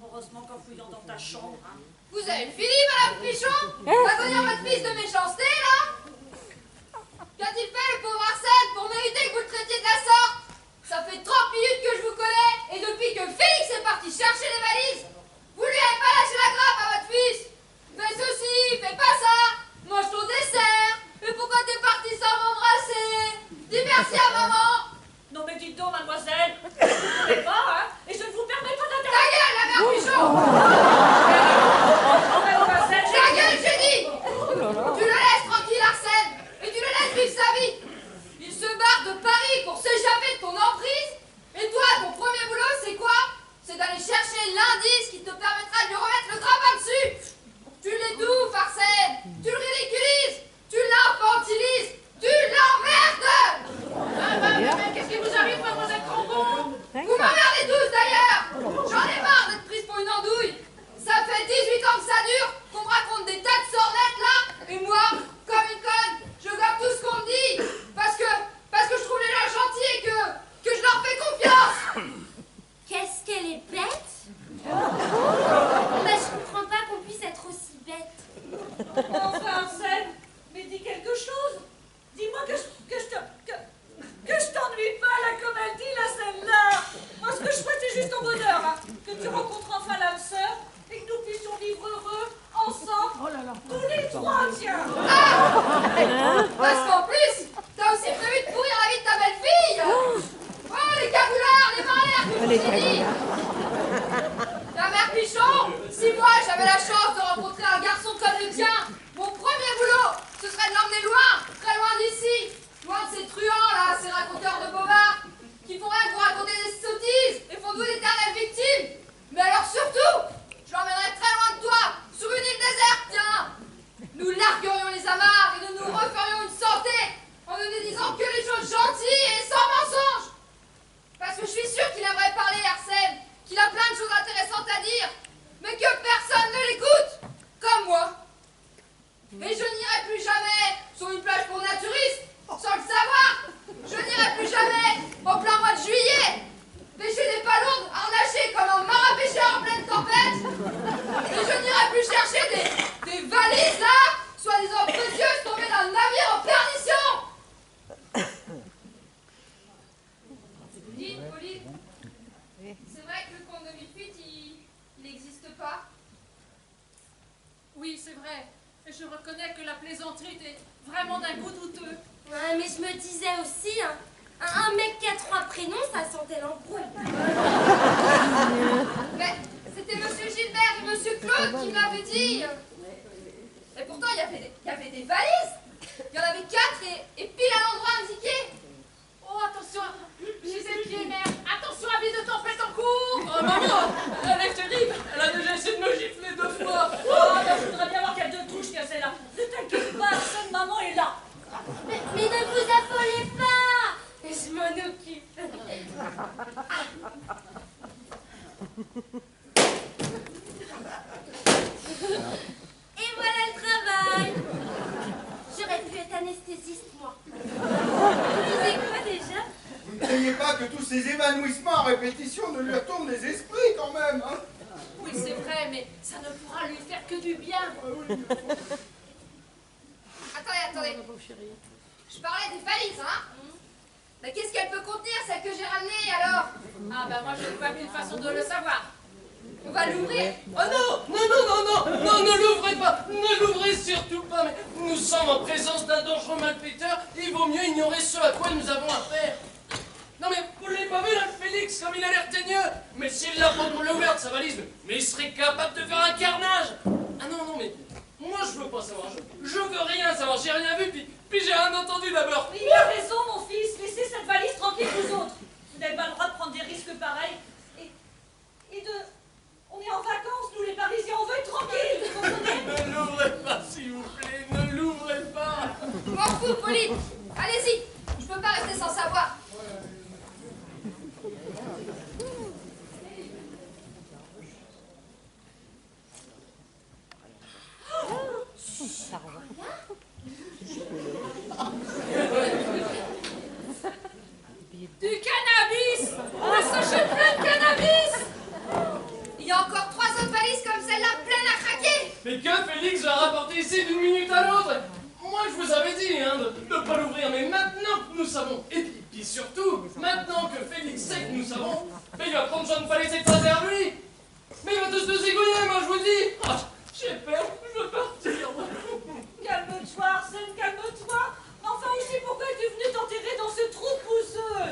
Heureusement qu'en fouillant dans ta chambre, hein. Vous avez fini, Madame Pichon? Va venir votre fils de méchanceté, là? Qu'a-t-il fait, le pauvre Arsène, pour mériter que vous le traitiez de la sorte? Ça fait 30 minutes que je vous connais, et depuis que Félix est parti chercher les valises, vous lui avez pas lâché la grappe à votre fils. Fais ceci, fais pas ça, mange ton dessert. Et pourquoi t'es parti sans m'embrasser? Dis merci à maman. Non mais dites donc, mademoiselle, je ne vous connais pas, hein, et je ne vous permets pas Ta d'intervenir. gueule, la mère Pichon. Ta gueule, j'ai dit. Tu le laisses tranquille, Arsène, et tu le laisses vivre sa vie. Il se barre de Paris pour s'échapper de ton emprise. Et toi, ton premier boulot, c'est quoi? C'est d'aller chercher l'indice qui te permettra de lui remettre le grappin dessus. Tu l'étouffes, Arsène. Tu le ridiculises. Tu l'infantilises. Tu l'emmerdes. Mais qu'est-ce qui vous arrive, mademoiselle Cambon? Vous m'emmerdez tous, d'ailleurs. J'en ai marre d'être prise pour une andouille. Ça fait 18 ans que ça dure, qu'on me raconte des tas de sornettes, là. Et moi, comme une conne, je gobe tout ce qu'on me dit. Parce que je trouve les gens gentils et que je leur fais confiance. Qu'est-ce qu'elle est bête? Je comprends pas qu'on puisse être aussi bête. Enfin, Arsène, mais dis quelque chose. Dis-moi que je t'ennuie pas, là, comme elle dit, là, celle-là. Moi, ce que je souhaite, c'est juste ton bonheur, hein. Que tu rencontres enfin l'âme sœur et que nous puissions vivre heureux, ensemble, tous les trois, tiens. Parce qu'en plus, t'as aussi prévu de pourrir la vie de ta belle-fille. Oh, les cagoulards, les mains que je vous ai dit. La mère Pichon, si moi j'avais la chance de rencontrer un garçon comme le tien, mon premier boulot, ce serait de l'emmener loin, très loin d'ici, loin de ces truands là, ces raconteurs de bobards, qui font rien que vous raconter des sottises et font de vous d'éternelles victimes. Mais alors surtout, je l'emmènerais très loin de toi, sur une île déserte, tiens. Nous larguerions les amarres et nous nous referions une santé en ne nous disant que les choses gentilles et sans mensonges. Parce que je suis sûre qu'il aimerait parler, Arsène, qu'il a plein de choses intéressantes à dire, mais que personne ne l'écoute, comme moi. Et je n'irai plus jamais sur une plage pour naturistes, sans le savoir. Je n'irai plus jamais en plein mois de juillet, pêcher des palourdes harnachées comme un marin pêcheur en pleine tempête. Et je n'irai plus chercher des valises là, soi-disant précieuses, tombées d'un navire en perdition. Dis, Pauline, c'est vrai que le conte de Mille-Fuites, il n'existe pas? Oui, c'est vrai. Et je reconnais que la plaisanterie était vraiment d'un goût douteux. Ouais, mais je me disais aussi, hein, un mec qui a 3 prénoms, ça sentait l'embrouille. Mais c'était Monsieur Gilbert et Monsieur Claude qui me l'avaient dit. Et pourtant, il y avait des valises. Il y en avait 4 et pile à l'endroit indiqué. Oh, attention, j'ai ses pieds, merde. Attention, avis de tempête en cours. Oh maman, elle est terrible. Elle a déjà essayé de me gifler 2 fois. Oh, ben, je voudrais bien voir quelle de touche qu'il y a celle-là. Ne t'inquiète pas, Arsène, maman est là. Mais ne vous affolez pas. Et je m'en occupe. Et voilà le travail. J'aurais pu être anesthésiste, moi. Vous savez quoi déjà? Vous ne craignez pas que tous ces évanouissements à répétition ne lui retournent les esprits quand même, hein? Oui, c'est vrai, mais ça ne pourra lui faire que du bien. Attendez. Je parlais des valises, hein? Mais qu'est-ce qu'elle peut contenir, celle que j'ai ramenée, alors? Ah, ben moi, je n'ai pas qu'une façon de le savoir. On va l'ouvrir? Oh non, ne l'ouvrez pas, ne l'ouvrez surtout pas, mais nous sommes en présence d'un dangereux malfaiteur, il vaut mieux ignorer ce à quoi nous avons affaire. Non mais vous l'avez pas vu là, Félix, comme il a l'air teigneux. Mais s'il l'a pas ouverte sa valise, mais il serait capable de faire un carnage. Ah non, mais moi je veux pas savoir, je veux rien savoir, j'ai rien vu, puis j'ai rien entendu d'abord. Il a raison, mon fils. Laissez cette valise tranquille, vous autres. Vous n'avez pas le droit de prendre des risques pareils. On est en vacances, nous les Parisiens, on veut être tranquilles, vous comprenez? Ne l'ouvrez pas, s'il vous plaît, ne l'ouvrez pas. M'en fous, Pauline. Allez-y, je peux pas rester sans savoir. Félix va rapporter ici d'une minute à l'autre. Moi, je vous avais dit hein, de ne pas l'ouvrir, mais maintenant que nous savons, et puis surtout, maintenant que Félix sait que nous savons, mais il va prendre soin de ne pas laisser de vers lui. Mais il va tous nous zigouiller, moi, je vous dis. Ah, j'ai peur, je veux partir. Calme-toi, Arsène, calme-toi. Enfin, aussi, pourquoi es-tu venu t'enterrer dans ce trou pousseux?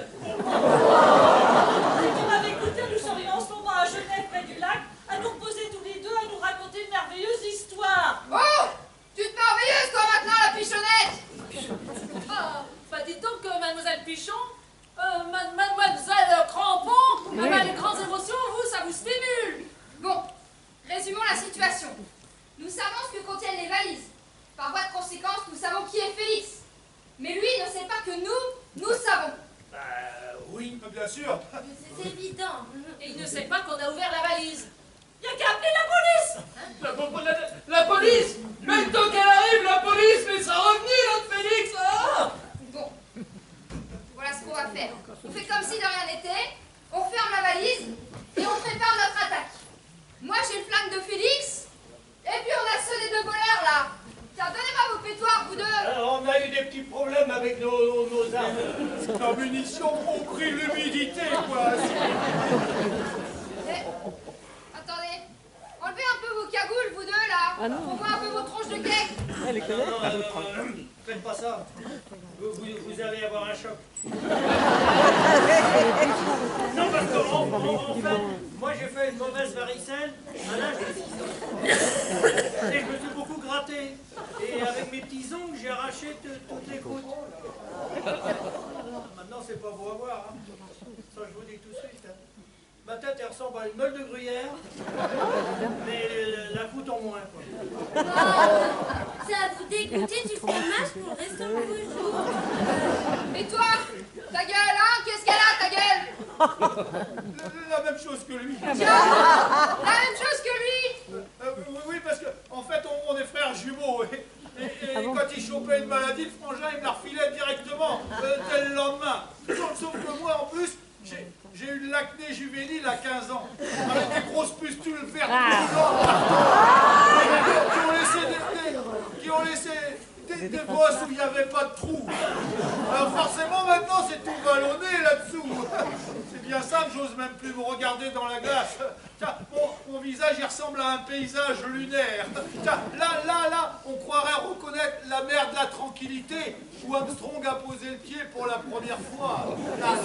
Si tu m'avais écouté, nous serions en ce moment à Genève, près du lac, à nous reposer tous les deux, à nous raconter une merveilleuse histoire. Oh! Tu te merveilleuse, toi, maintenant, la pichonnette! Bah dites donc, mademoiselle Pichon, mademoiselle Crampon, les grandes émotions, vous, ça vous stimule. Bon, résumons la situation. Nous savons ce que contiennent les valises. Par voie de conséquence, nous savons qui est Félix. Mais lui ne sait pas que nous savons. Oui, bien sûr. C'est évident. Et il ne sait pas qu'on a ouvert la valise. Il y a qu'à appeler la police. La police. Mais tant qu'elle arrive, la police, mais ça revenu, notre Félix. Ah Bon, voilà ce qu'on va faire. On fait comme si de rien n'était, on ferme la valise et on prépare notre attaque. Moi, j'ai le flingue de Félix, et puis on a ceux des deux voleurs, là. Tiens, donnez-moi vos pétoires, vous deux. Alors, on a eu des petits problèmes avec nos armes. La munition ont pris l'humidité, quoi. Attendez, enlevez un peu vos cagoules, vous deux, là. On voit un peu vos tronches de cake. Faites pas ça. Vous allez avoir un choc. Non, parce que, en fait, moi j'ai fait une mauvaise varicelle à l'âge de 6 ans. Et je me suis beaucoup gratté. Et avec mes petits ongles, j'ai arraché toutes les côtes. Maintenant, c'est pas beau à voir. Hein. Ça, je vous dis tout de suite. Hein. Ma tête, elle ressemble à une meule de gruyère. Mais la croûte en moins, quoi. Ça va vous dégoûter du fromage pour le restant de vos jours. Et toi, ta gueule, hein? Qu'est-ce qu'elle a, ta gueule? La même chose que lui. Tiens, la même chose que lui. Oui, parce que en fait, on est frères jumeaux. Et quand il chopait une maladie, le frangin, il me la refilait directement, dès le lendemain. Sauf que moi, en plus, j'ai eu de l'acné juvénile à 15 ans, avec des grosses pustules vertes qui ont laissé des bosses où il n'y avait pas de trous. Alors forcément, maintenant, c'est tout ballonné là-dessous. C'est bien simple, j'ose même plus me regarder dans la glace. Tiens, mon visage, il ressemble à un paysage lunaire. Tiens, là, on croirait reconnaître la mer de la tranquillité où Armstrong a posé le pied pour la première fois. Là.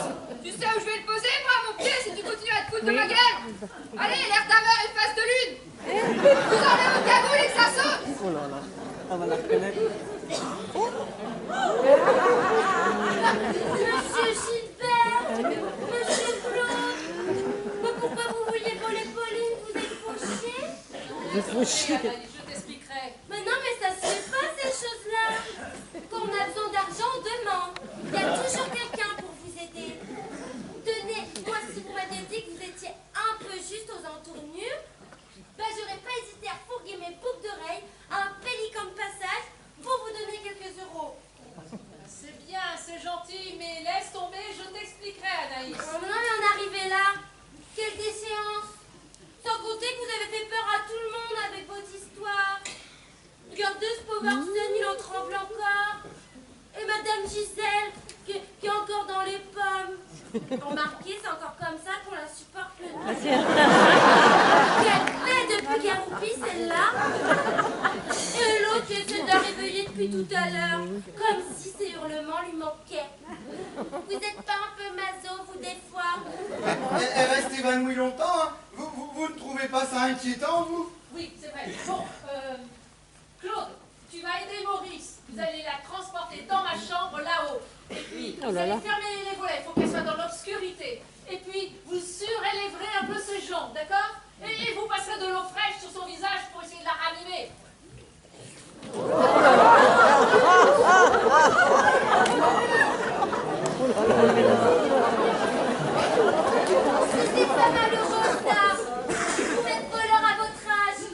Tu sais où je vais le poser, moi, mon pied, si tu continues à te foutre de ma gueule? Allez, l'air d'ameur et face de lune. Vous enlevez vos cagoule et que ça saute. Oh là là, on va la reconnaître. Monsieur Gilbert, Monsieur Claude, mais pourquoi vous vouliez voler Pauline? Vous êtes fauché? Je t'expliquerai. Mais non, mais ça se fait pas ces choses-là. Quand on a besoin d'argent, on demande. Il y a toujours quelqu'un pour vous aider. Tenez, moi, si vous m'aviez dit que vous étiez un peu juste aux entournures, ben j'aurais pas hésité à fourguer mes boucles d'oreilles à un pélican de passage pour vous donner quelques euros. C'est bien, c'est gentil, mais laisse tomber, je t'expliquerai, Anaïs. Oh non, mais on est arrivé là. Quelle déchéance. Sans compter que vous avez fait peur à tout le monde avec votre histoire. Regardez ce pauvre Arsène, il en tremble encore. Et Madame Gisèle, qui est encore dans les pommes. Remarquez, c'est encore comme ça qu'on la supporte le mieux. Qu'elle fait depuis qu'elle roupit, celle-là. Et l'autre qui essaie de la réveiller depuis tout à l'heure. Comme si ses hurlements lui manquaient. Vous êtes pas un peu maso, vous, des fois? Elle reste évanouie longtemps, hein. Vous ne trouvez pas ça inquiétant, vous? Oui, c'est vrai. Bon, Claude, tu vas aider Maurice. Vous allez la transporter dans ma chambre là-haut. Et puis, vous allez fermer les volets, il faut qu'elle soit dans l'obscurité. Et puis, vous surélèverez un peu ses jambes, d'accord? Et vous passerez de l'eau fraîche sur son visage pour essayer de la ranimer. C'était pas malheureux, ça. Vous êtes voleur à votre âge.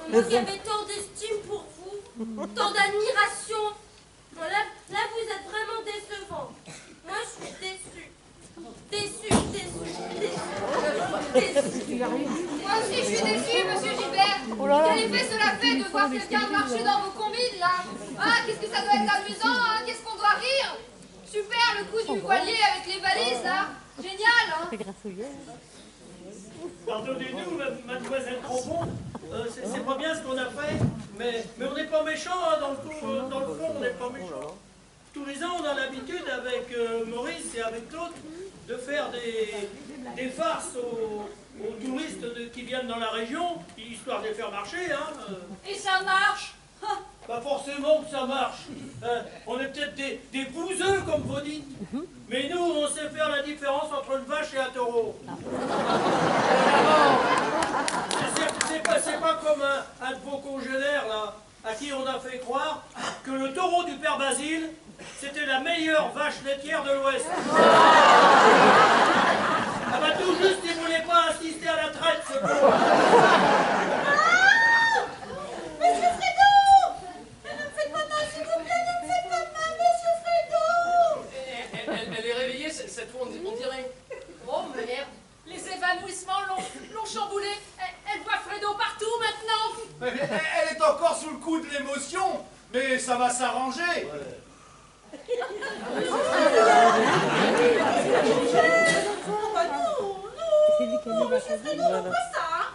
Moi qui avais tant d'estime pour vous, tant d'admiration. Bon, là, vous êtes vraiment décevant. Moi, je suis déçue. Déçue. déçue. Moi aussi, je suis déçue, monsieur Gilbert. Quel effet cela fait de voir quelqu'un marcher dans vos combines, là? Ah, qu'est-ce que ça doit être amusant, hein? Qu'est-ce qu'on doit rire? Super, le coup du voilier avec les valises, là. Génial, hein? Pardonnez-nous, mademoiselle Crampon, c'est pas bien ce qu'on a fait, mais on n'est pas méchants, hein, dans le fond, on n'est pas méchants. Tous les ans, on a l'habitude avec Maurice et avec d'autres de faire des farces aux touristes qui viennent dans la région, histoire de les faire marcher. Hein. Et ça marche? Pas forcément que ça marche. On est peut-être des bouseux, comme vous dites. Mais nous, on sait faire la différence entre une vache et un taureau. C'est pas comme un de vos congénères, là, à qui on a fait croire que le taureau du père Basile, c'était la meilleure vache laitière de l'Ouest. Ah bah tout juste, il voulait pas assister à la traite, ce con. Monsieur Fredo! Ne me faites pas mal, s'il vous plaît, ne me faites pas mal, monsieur Fredo! Elle est réveillée, cette fois, on dirait. Oh merde, les évanouissements l'ont chamboulée. Elle voit Fredo partout maintenant. Elle est encore sous le coup de l'émotion, mais ça va s'arranger. Oh bah non, monsieur Fredo, non pas ça, hein.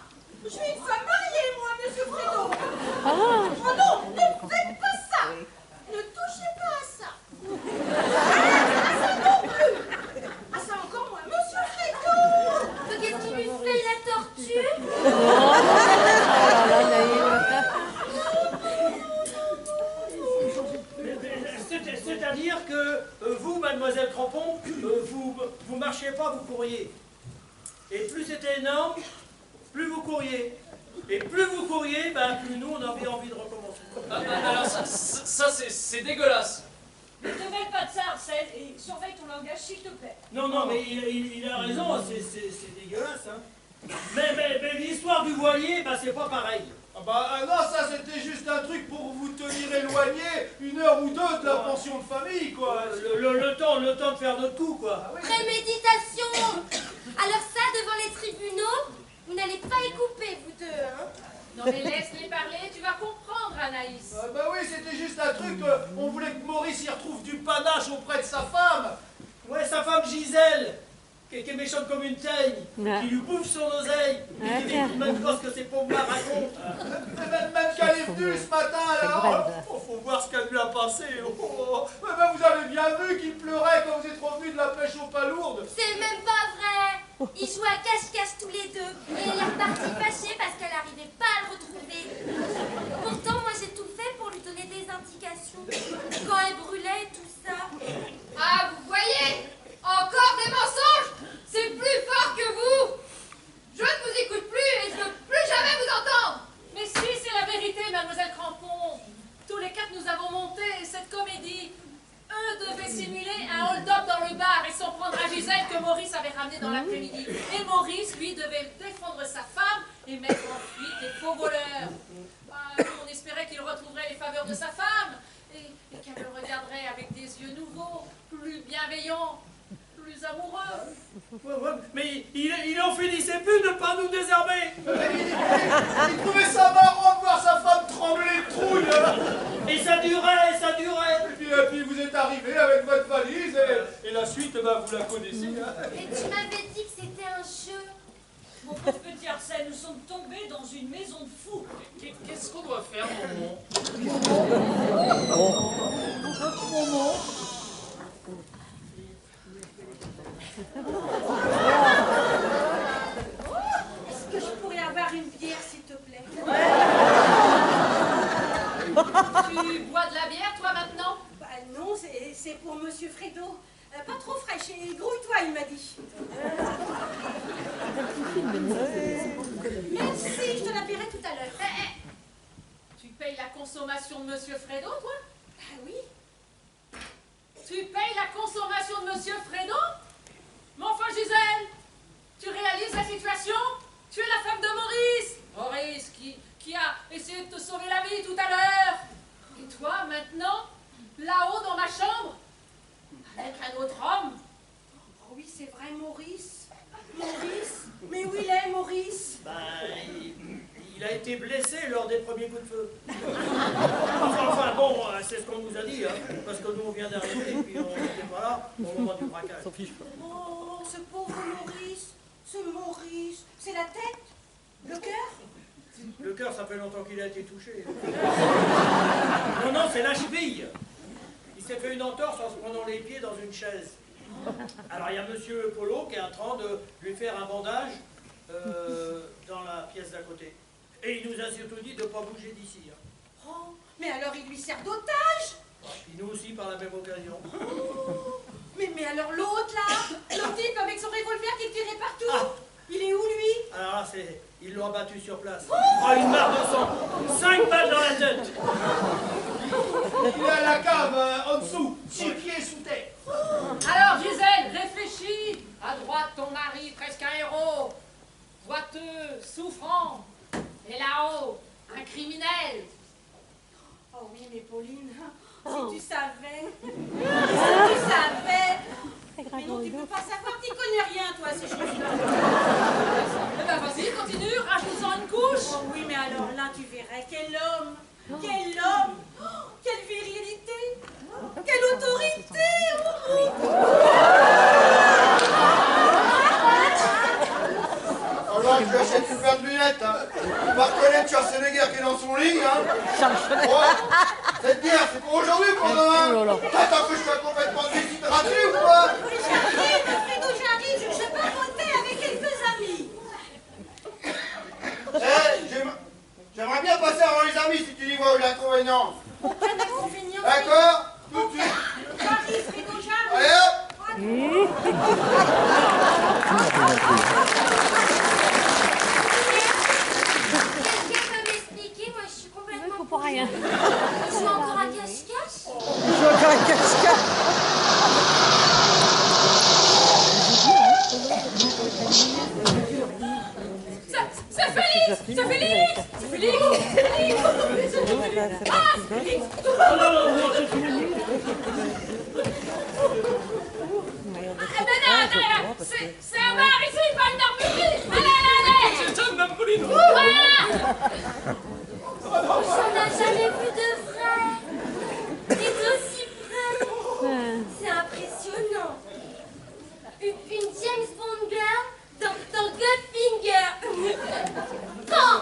Je suis une femme mariée, moi, monsieur Fredo. Oh non, ne faites pas ça. Ne touchez pas à ça. Ça non plus. Ah, ça encore moins, monsieur Fredo. Qu'est-ce qui lui fait la tortue? C'est-à-dire que vous, mademoiselle Crampon, vous marchiez pas, vous couriez. Et plus c'était énorme, plus vous couriez. Et plus vous couriez, ben, plus nous, on avait envie de recommencer. Alors ça c'est dégueulasse. Ne te mêle pas de ça, Arsène, et surveille ton langage, s'il te plaît. Non, mais il a raison, c'est dégueulasse. Hein. Mais l'histoire du voilier, ben, c'est pas pareil. Ah bah non, ça c'était juste un truc pour vous tenir éloigné 1 heure ou 2 de la pension de famille, quoi. Le temps de faire notre coup, quoi. Préméditation. Alors ça, devant les tribunaux, vous n'allez pas y couper, vous deux, hein? Non mais laisse-les parler, tu vas comprendre, Anaïs. Bah oui, c'était juste un truc, on voulait que Maurice y retrouve du panache auprès de sa femme. Ouais, sa femme Gisèle, qui est méchante comme une teigne, qui lui bouffe son oseille, et qui même pas ce que ses pauvres mains racontent. Même qu'elle est venue ce matin, là, faut voir ce qu'elle lui a passé. Mais vous avez bien vu qu'il pleurait quand vous êtes revenus de la pêche aux palourdes. C'est même pas vrai. Ils jouaient à cache-cache tous les deux. Et elle est repartie fâchée parce qu'elle n'arrivait pas à le retrouver. Pourtant, moi j'ai tout fait pour lui donner des indications. Quand elle brûlait et tout ça. Ah, vous voyez? Encore des mensonges? C'est plus fort que vous! Je ne vous écoute plus et je ne veux plus jamais vous entendre! Mais si, c'est la vérité, mademoiselle Crampon. Tous les 4, nous avons monté cette comédie. Eux devaient simuler un hold-up dans le bar et s'en prendre à Gisèle que Maurice avait ramené dans l'après-midi. Et Maurice, lui, devait défendre sa femme et mettre en fuite les faux voleurs. On espérait qu'il retrouverait les faveurs de sa femme et qu'elle le regarderait avec des yeux nouveaux, plus bienveillants, plus amoureux. Ouais, mais il en finissait plus de pas nous désarmer. Il trouvait ça marrant de voir sa femme trembler de trouille. Et ça durait, ça durait. Et puis vous êtes arrivé avec votre valise et la suite, bah, vous la connaissez. Hein. Et tu m'avais dit que c'était un jeu. Mon pauvre petit Arsène, nous sommes tombés dans une maison de fous. Qu'est-ce qu'on doit faire, maman? Est-ce que je pourrais avoir une bière, s'il te plaît? Tu bois de la bière, toi, maintenant? Bah non, c'est pour monsieur Fredo. Pas trop fraîche, et grouille-toi, il m'a dit. Merci, je te la paierai tout à l'heure. Tu payes la consommation de monsieur Fredo, toi? Ah oui? Tu payes la consommation de monsieur Fredo? Mon enfant Gisèle, tu réalises la situation? Tu es la femme de Maurice. Maurice qui a essayé de te sauver la vie tout à l'heure. Et toi, maintenant, là-haut dans ma chambre, avec un autre homme? Oh oui, c'est vrai, Maurice. Maurice? Mais où il est? été blessés lors des premiers coups de feu. Enfin bon, c'est ce qu'on nous a dit, hein, parce que nous on vient d'arriver et puis on n'était pas là au moment du braquage. Oh, ce pauvre Maurice, c'est la tête, le cœur. Le cœur, ça fait longtemps qu'il a été touché. Non, c'est la cheville. Il s'est fait une entorse en se prenant les pieds dans une chaise. Alors il y a monsieur Polo qui est en train de lui faire un bandage dans la pièce d'à côté. Et il nous a surtout dit de ne pas bouger d'ici. Hein. Oh, mais alors il lui sert d'otage. Et nous aussi par la même occasion. Oh, mais alors l'autre là, l'autre type avec son revolver qui tirait partout, il est où lui? Alors là, ils l'ont abattu sur place. Oh, une mare de sang, 5 balles dans la tête. Il est à la cave, en dessous, 6 pieds sous terre. Alors, Gisèle, réfléchis. À droite, ton mari, presque un héros. Boiteux, souffrant. Et là-haut, un criminel. Oh oui, mais Pauline, si tu savais. Mais non, tu peux pas savoir, tu connais rien, toi, ces choses-là. Eh ben, vas-y, continue, rajoute-en une couche. Oh oui, mais alors là, tu verrais, quel homme. Oh, quelle virilité. Quelle autorité. Alors, je lui achète une paire de lunettes, hein. Il va reconnaître Schwarzenegger qui est dans son lit, hein. Ouais. Cette bière, c'est pour aujourd'hui, pour demain. Attends que je sois complètement déshydraté ou quoi? J'arrive, Fredo, j'arrive. Je peux voter avec quelques amis. J'aimerais bien passer avant les amis si tu y vois l'inconvénient. Aucun inconvénient. D'accord? Tout de suite. J'arrive, Fredo, j'arrive. Allez hop! Quelqu'un peut m'expliquer? Moi, je suis complètement... Faut pas rien. Je joue encore à cache-cache? Je joue encore à cache-cache. C'est Félix. C'est Félix. C'est un bar ici, pas une armurerie. Allez. C'est un Napolino. Voilà. On n'a jamais vu de vrai. Et d'aussi près. C'est impressionnant. Une James Bond girl dans Goldfinger. Pan.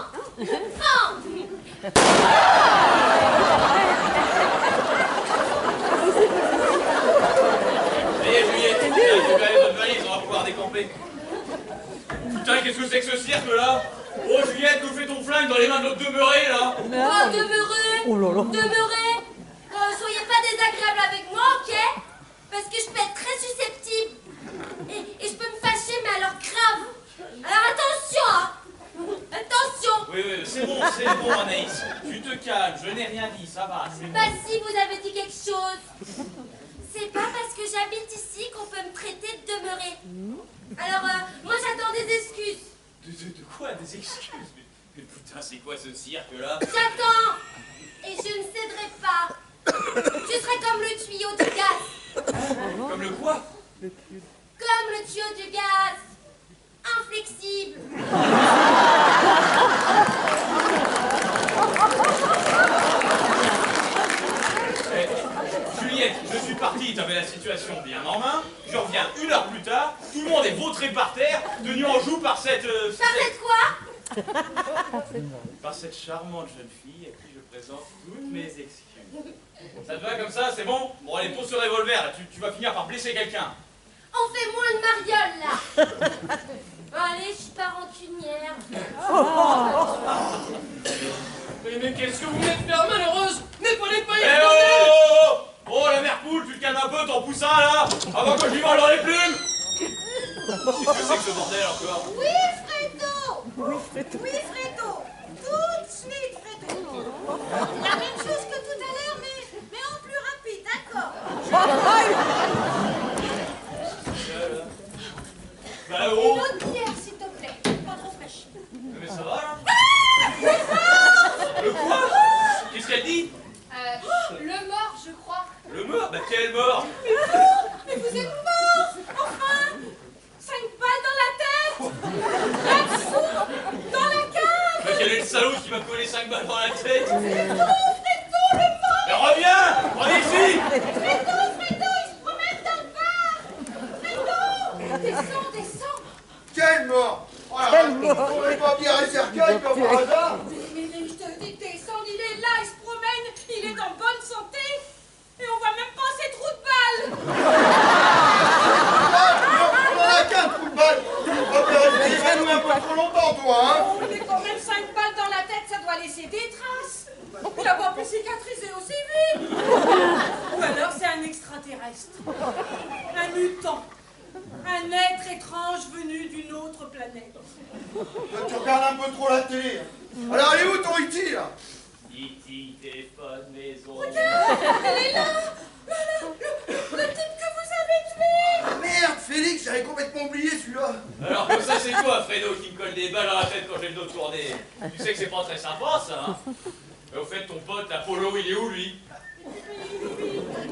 Allez, Juliette, récupérez votre valise, on va pouvoir décamper. Putain, qu'est-ce que c'est que ce cirque-là? Oh, Juliette, que fait ton flingue dans les mains de notre demeuré, là? Oh, demeurez. Soyez pas désagréable avec moi, ok? Parce que je peux être très susceptible. Et je peux me fâcher, mais alors grave. Alors attention, hein. Attention. Oui, c'est bon, Anaïs. Tu te calmes, je n'ai rien dit, ça va, c'est bon. Bah si, vous avez dit quelque chose. C'est pas parce que j'habite ici qu'on peut me traiter de demeuré. Alors, moi j'attends des excuses. De quoi? Des excuses? Mais putain, c'est quoi ce cirque-là? J'attends. Et je ne céderai pas. Je serai comme le tuyau du gaz. Comme le quoi? Comme le tuyau du gaz. Inflexible. Juliette, je suis parti, t'avais la situation bien en main. Je reviens 1 heure plus tard, tout le monde est vautré par terre, tenu en joue par cette... Par cette quoi? Par cette charmante jeune fille à qui je présente toutes mes excuses. Ça te va comme ça, c'est bon? Bon, allez, pose ce revolver, là, tu vas finir par blesser quelqu'un. On fait moins de mariole, là. Bon, allez, je suis pas rancunière. Mais qu'est-ce que vous venez de faire, malheureuse? N'épaulez pas, Eh oh, la mère poule, tu te calmes un peu, ton poussin, là, avant que je lui vole dans les plumes. Qu'est-ce que c'est que ce bordel, encore? Oui, Fredo. Tout de suite, Fredo. La même chose que tout à l'heure, mais en plus rapide, d'accord? Bah oh. Une autre bière, s'il te plaît. Pas trop fraîche. Mais ça va, là? Le quoi? Qu'est-ce qu'elle dit? Le mort, je crois. Le mort? Bah quel mort? Mais vous êtes mort. Enfin, 5 balles dans la tête. Là-dessous, dans la cave. quel est le salaud qui m'a collé 5 balles dans la tête? Fredo, le mort! Mais reviens! Reviens ici! Fredo, il se promène dans le bar! Fredo! Descends! Quel mort! Oh, Quel mort! on pourrait pas bien un cercueil comme par hasard? Mais je te dis, descends, il est là, il se promène, il est en bonne santé, et on voit même pas ses trous de balles! On en a qu'un trou de balle! Oh, t'es resté nous un peu trop longtemps, toi, hein? Oh, il est quand même 5 balles dans la tête, ça doit laisser des traces! Il a pas pu cicatriser aussi vite! Ou alors c'est un extraterrestre, un mutant, un être étrange venu d'une autre planète. Toi, tu regardes un peu trop la télé. Alors, elle est où ton E.T. là? E.T. téléphone maison. Regarde, elle est là! Le type que vous avez tué! Ah merde, Félix, j'avais complètement oublié celui-là. Alors que ça c'est quoi, Fredo, qui me colle des balles dans la tête quand j'ai le dos tourné? Tu sais que c'est pas très sympa ça, hein? Et au fait, ton pote, l'Apollo, il est où lui?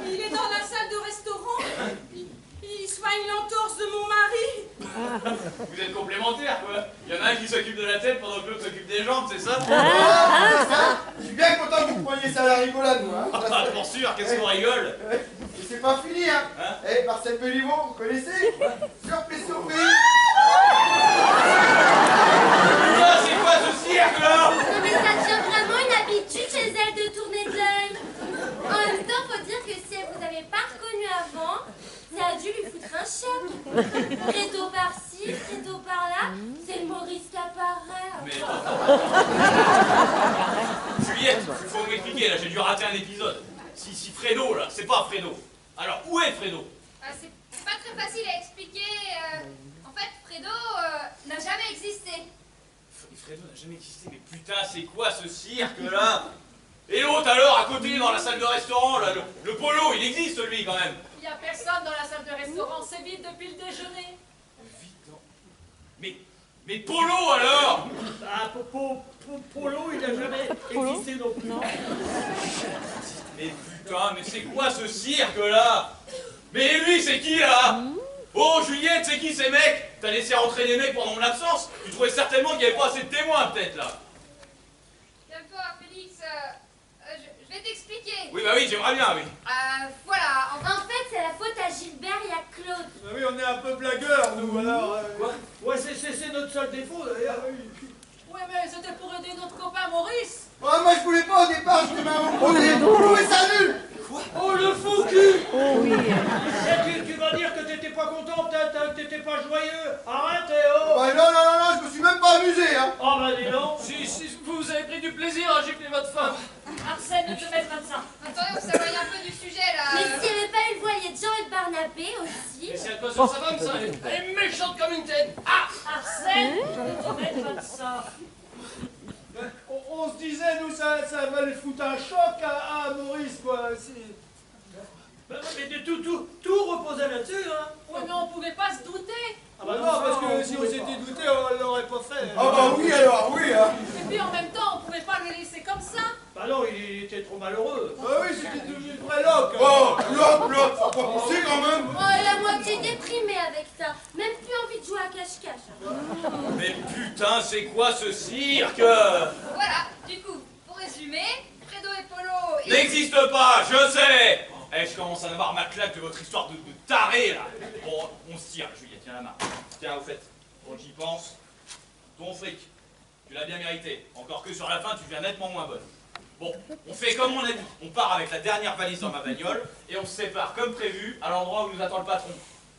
Il est dans la salle de restaurant. Il soigne l'entorse de mon mari. Vous êtes complémentaires quoi. Il y en a un qui s'occupe de la tête pendant que l'autre s'occupe des jambes, c'est ça? Je suis bien content que vous preniez ça à la rigolade, moi. Hein. Ah, pour sûr, qu'est-ce qu'on rigole? Et c'est pas fini, hein. Eh, Marcel Béliveau, vous connaissez? Surprise, surprise. Ah, c'est quoi ce cirque là? Mais ça devient vraiment une habitude chez elle de tourner de l'œil. En même temps, faut dire que si elle vous avait pas reconnu avant, ça a dû lui foutre un choc. Fredo par-ci, Fredo par-là, c'est le Maurice qui apparaît. Mais Juliette, il faut m'expliquer là, j'ai dû rater un épisode. Si Fredo là, c'est pas Fredo. Alors où est Fredo? C'est pas très facile à expliquer. En fait, Fredo n'a jamais existé. Fredo n'a jamais existé, mais putain, c'est quoi ce cirque là? Et l'autre alors, à côté, dans la salle de restaurant, là, le polo, il existe lui quand même. Il n'y a personne dans la salle de restaurant, c'est vide depuis le déjeuner. Mais Polo alors? Ah, Polo, il n'a jamais existé non plus. Mais putain, mais c'est quoi ce cirque là? Mais lui, c'est qui là? Oh Juliette, c'est qui ces mecs? T'as laissé rentrer des mecs pendant mon absence? Tu trouvais certainement qu'il n'y avait pas assez de témoins peut-être là. Calme-toi, Félix. Je vais t'expliquer. Oui, bah oui, j'aimerais bien, oui. Voilà. En fait, c'est la faute à Gilbert et à Claude. Bah oui, on est un peu blagueurs, nous, alors. Quoi? Ouais, c'est notre seul défaut d'ailleurs. Oui, mais c'était pour aider notre copain Maurice. Oh, moi je voulais pas au départ, je mets un projet. Je trouvais ça nul. Quoi? Oh le faux cul! Oh oui. Et tu vas dire que t'étais pas content, peut-être, que t'étais pas joyeux. Arrête, oh! Bah non, je me suis même pas amusé, hein. Oh bah dis donc. Si vous avez pris du plaisir à gifler votre femme. Arsène, ne te mets pas de ça. Attendez, on s'éloigne un peu du sujet là. Mais s'il n'y avait pas eu le voilier de Jean et de Barnabé aussi. Mais c'est elle pas sur sa femme, ça. Elle est méchante comme une tête. Ah! Arsène, ne te mets pas de ça. On se disait, nous, ça va lui foutre un choc à Maurice, quoi. Mais tout reposait là-dessus, hein. Oui, mais on pouvait pas se douter. Ah bah non, parce que si on s'était douté, on l'aurait pas fait. Ah bah oui alors, oui, hein. Et puis en même temps, on pouvait pas le laisser comme ça. Bah non, il était trop malheureux. Ah oui, c'était devenu une vraie loque. Oh, l'autre, faut pas pousser quand même. Oh, elle a moitié déprimée avec ça. Même plus envie de jouer à cache-cache. Mais putain, c'est quoi ce cirque? Voilà, du coup, pour résumer, Fredo et Polo... N'existe pas, je sais. Eh, je commence à en avoir ma claque de votre histoire de taré là. Bon, on se tire, Juliette, tiens la main. Tiens, au fait, quand j'y pense, ton fric, tu l'as bien mérité. Encore que sur la fin, tu deviens nettement moins bonne. Bon, on fait comme on a dit. On part avec la dernière valise dans ma bagnole et on se sépare comme prévu à l'endroit où nous attend le patron.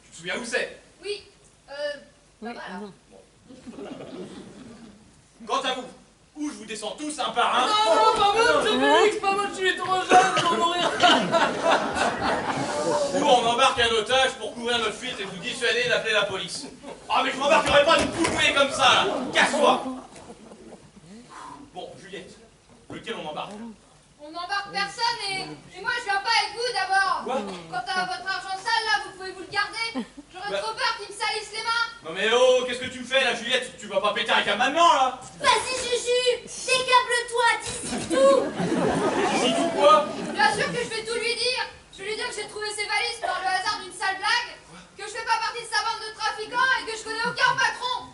Tu te souviens où c'est? Oui, bah voilà. Quant à vous, où je vous descends tous un par un. Non, pas moi, c'est Félix, pas moi, je suis trop jeune pour mourir. Ou on embarque un otage pour couvrir notre fuite et vous dissuader d'appeler la police. Ah mais je m'embarquerai pas d'une poupée comme ça là. Casse-toi. Bon, Juliette, lequel on embarque? On n'embarque personne et moi je viens pas avec vous d'abord. Quoi? Quant à votre argent sale là, vous pouvez vous le garder. J'aurais trop peur qu'il me salisse les mains. Non mais oh, qu'est-ce que tu me fais là, Juliette? Tu vas pas péter un maintenant là? Vas-y, Juju, décable-toi, dis tout. Dis tout quoi? Bien sûr que je vais tout lui dire. Je vais lui dire que j'ai trouvé ses valises par le hasard d'une sale blague, que je fais pas partie de sa bande de trafiquants et que je connais aucun patron.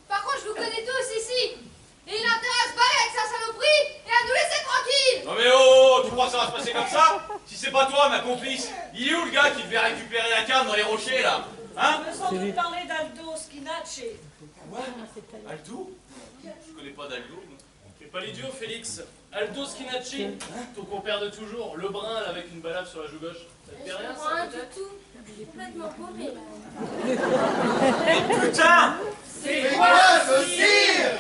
Par contre, je vous connais tous ici. Et il a intérêt à se barrer pas toi, ma complice. Il est où le gars qui devait récupérer la canne dans les rochers, là? Hein? Je me sens vous parler d'Aldo Skinacci. Quoi? Aldo? Je connais pas d'Aldo. Fais pas l'idiot, Félix. Aldo Skinacci, ton compère de toujours, le brun là, avec une balafre sur la joue gauche. Ça te fait rien, Je ça, vois rien peut-être? du tout. Je suis complètement paumée là. Putain! C'est quoi ce cire?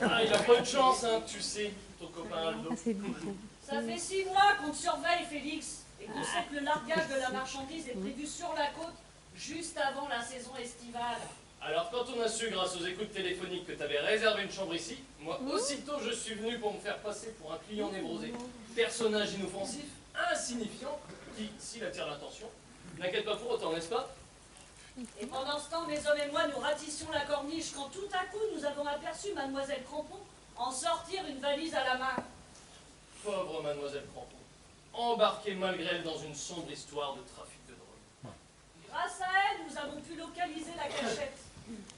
Ah, il a pas eu de chance, hein, tu sais, ton copain Aldo. Ça fait 6 mois qu'on te surveille, Félix, et qu'on sait que le largage de la marchandise est prévu sur la côte juste avant la saison estivale. Alors quand on a su grâce aux écoutes téléphoniques que tu avais réservé une chambre ici, moi aussitôt je suis venu pour me faire passer pour un client névrosé. Personnage inoffensif, insignifiant, qui, s'il attire l'attention, n'inquiète pas pour autant, n'est-ce pas? Et pendant ce temps, mes hommes et moi, nous ratissions la corniche quand tout à coup nous avons aperçu Mademoiselle Crampon en sortir une valise à la main. Pauvre Mademoiselle Crampon, embarquée malgré elle dans une sombre histoire de trafic de drogue. Grâce à elle, nous avons pu localiser la cachette.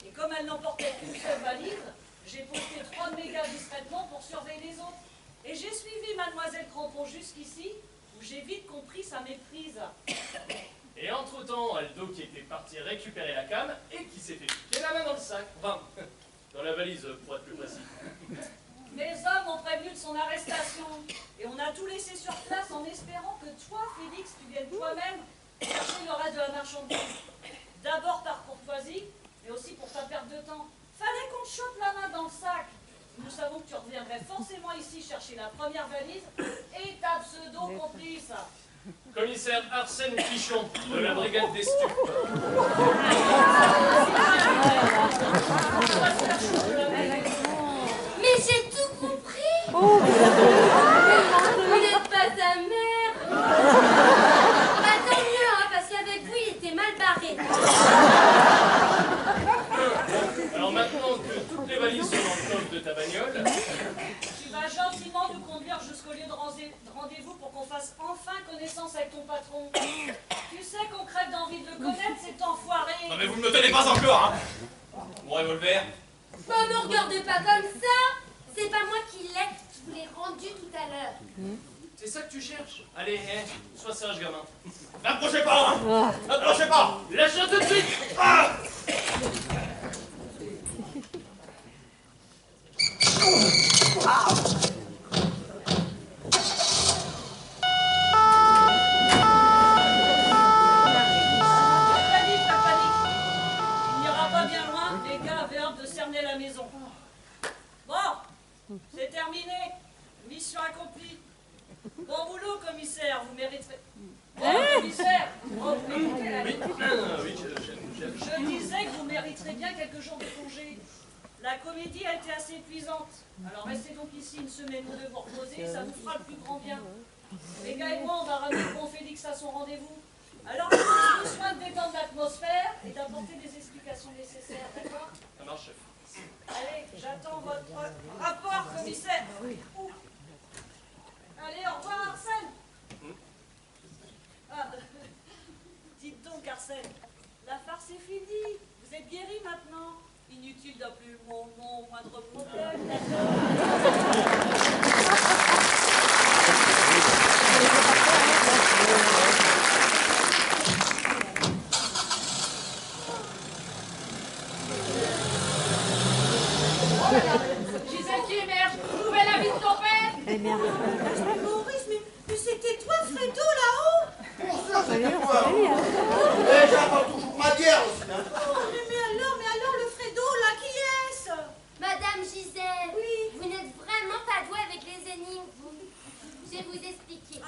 Et comme elle n'emportait qu'une seule valise, j'ai posté 3 de mes gars discrètement pour surveiller les autres. Et j'ai suivi Mademoiselle Crampon jusqu'ici, où j'ai vite compris sa méprise. Et entre-temps, Aldo qui était parti récupérer la cam et qui s'est fait piquer la main dans le sac. Enfin, dans la valise pour être plus précis. Mes hommes ont prévenu de son arrestation. Et on a tout laissé sur place en espérant que toi, Félix, tu viennes toi-même chercher le reste de la marchandise. D'abord par courtoisie, mais aussi pour ta perte de temps. Fallait qu'on te chope la main dans le sac. Nous savons que tu reviendrais forcément ici chercher la première valise et ta pseudo-complice. Commissaire Arsène Pichon, de la brigade des stupes. Mais j'ai tout compris. Vous n'êtes pas sa mère. Bah tant mieux, hein, parce qu'avec vous, il était mal barré. Alors maintenant que toutes les valises sont dans le coffre de ta bagnole, Tu vas gentiment nous conduire jusqu'au lieu de rendez-vous pour qu'on fasse enfin connaissance avec ton patron. Tu sais qu'on crève d'envie de le connaître, cet enfoiré. Non mais vous ne me tenez pas encore, hein? Mon revolver? Bah me regardez pas comme ça. C'est pas moi qui l'ai, je vous l'ai rendu tout à l'heure. c'est ça que tu cherches? Allez, sois sage, gamin. N'approchez pas, hein? N'approchez pas! Lâche-le tout de suite! Ah! Pas de panique. Il n'ira pas bien loin, les gars avaient hâte de cerner la maison. Bon, c'est terminé. Mission accomplie. Bon boulot, commissaire, vous mériterez... Bon, commissaire, oh, écoutez la Oui, Je disais que vous mériterez bien quelques jours de congé. La comédie a été assez épuisante. Alors restez donc ici une semaine ou deux pour reposer, ça vous fera le plus grand bien. Les gars et moi, on va ramener le bon Félix à son rendez-vous. Alors je vous laisse soin de détendre l'atmosphère et d'apporter des explications nécessaires, d'accord? Ça marche, chef. Allez, j'attends votre rapport, commissaire. Ouh. Allez, au revoir, Arsène. Ah, dites donc, Arsène, la farce est finie. Vous êtes guéri maintenant. Inutile d'appeler mon nom au moindre problème, d'accord? Gisèle qui émerge, nouvelle avis de ton père. Maurice, mais c'était toi, Fredo, là-haut? Pour ça, c'était quoi? Eh, j'attends toujours ma bière aussi, hein. Mais alors, le Fredo, là, qui est-ce? Madame Gisèle, Oui. vous n'êtes vraiment pas douée avec les énigmes, vous. Je vais vous expliquer.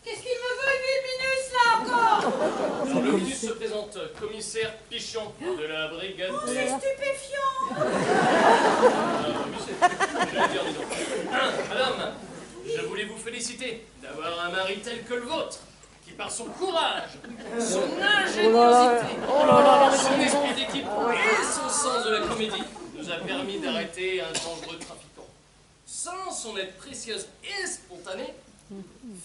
Qu'est-ce qu'il me veut, Minus, là, encore? Alors, le ministre se présente, commissaire Pichon, de la brigade des... C'est stupéfiant. Madame, je voulais vous féliciter d'avoir un mari tel que le vôtre, qui par son courage, son ingéniosité, son esprit d'équipe et son sens de la comédie nous a permis d'arrêter un dangereux trafiquant. Sans son aide précieuse et spontanée,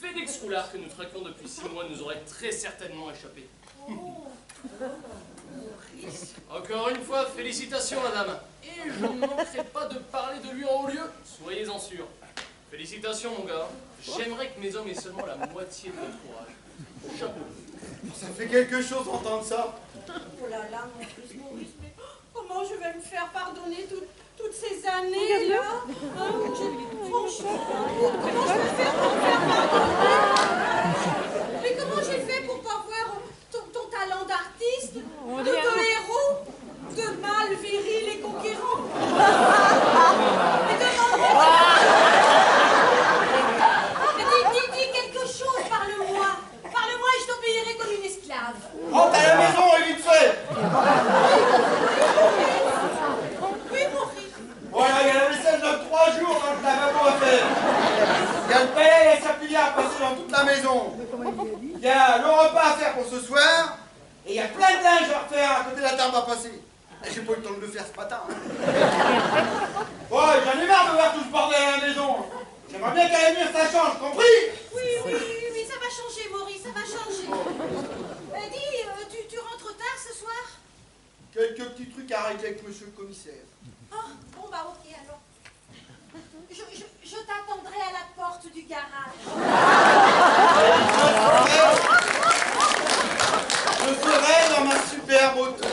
Félix Roulard, que nous traquons depuis 6 mois, nous aurait très certainement échappé. Encore une fois, félicitations, madame. Et je ne manquerai pas de parler de lui en haut lieu, soyez-en sûrs. Félicitations, mon gars. J'aimerais que mes hommes aient seulement la moitié de votre courage. Chapeau. Ça fait quelque chose d'entendre ça. Oh là là, mon fils Maurice, mais comment je vais me faire pardonner toutes ces années-là hein, franchement, comment je vais faire pour me faire pardonner? Mais comment j'ai fait pour pas voir ton talent d'artiste, de héros, de mâle viril et conquérant? Mais dis quelque chose, parle-moi. Parle-moi et je t'obéirai comme une esclave. Rentre à la maison et vite fait. Oui, mon fils. Voilà, il y a la vaisselle de 3 jours dans le lavabo à faire. Il y a le pain et sa pilière à passer dans toute la maison. Il y a le repas à faire pour ce soir. Et il y a plein de linge à refaire à côté de la table à passer. Et j'ai pas eu le temps de le faire ce matin. Ouais, j'en ai marre de voir tout ce bordel à la maison. J'aimerais bien qu'à l'avenir ça change, compris? Oui, ça va changer, Maurice, ça va changer. Dis, tu rentres tard ce soir? Quelques petits trucs à régler avec monsieur le commissaire. Ah, bon bah ok alors. Je t'attendrai à la porte du garage. Je serai dans ma superbe auto.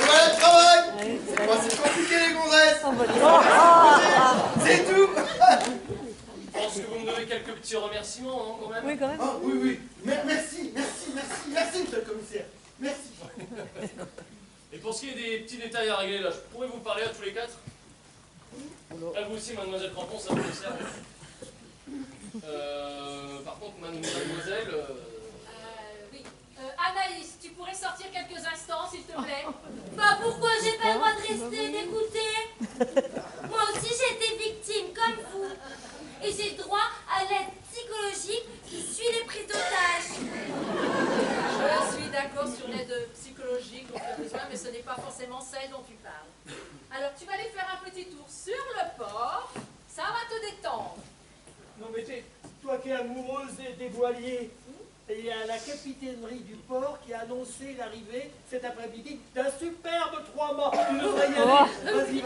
Voilà le travail. C'est compliqué les gonzesses. C'est tout. Je pense que vous me devez quelques petits remerciements, non, quand même? Oui, quand même. Ah, oui. Merci, monsieur le commissaire. Merci. Et pour ce qui est des petits détails à régler, là, je pourrais vous parler à tous les quatre? À vous aussi, mademoiselle Crampon, ça vous concerne. Par contre, mademoiselle... Oui. Anaïs, tu pourrais sortir quelques instants, s'il te plaît? Bah pourquoi j'ai pas le droit de rester, d'écouter? Moi aussi j'ai été victime, comme vous. Et j'ai le droit à l'aide psychologique qui suit les prises d'otages. Je suis d'accord sur l'aide psychologique dont tu as besoin, mais ce n'est pas forcément celle dont tu parles. Alors, tu vas aller faire un petit tour sur le port, ça va te détendre. Non mais toi qui es amoureuse des voiliers, il y a la capitainerie du port qui a annoncé l'arrivée cet après-midi d'un superbe 3 mâts. Tu devrais y aller. Vas-y.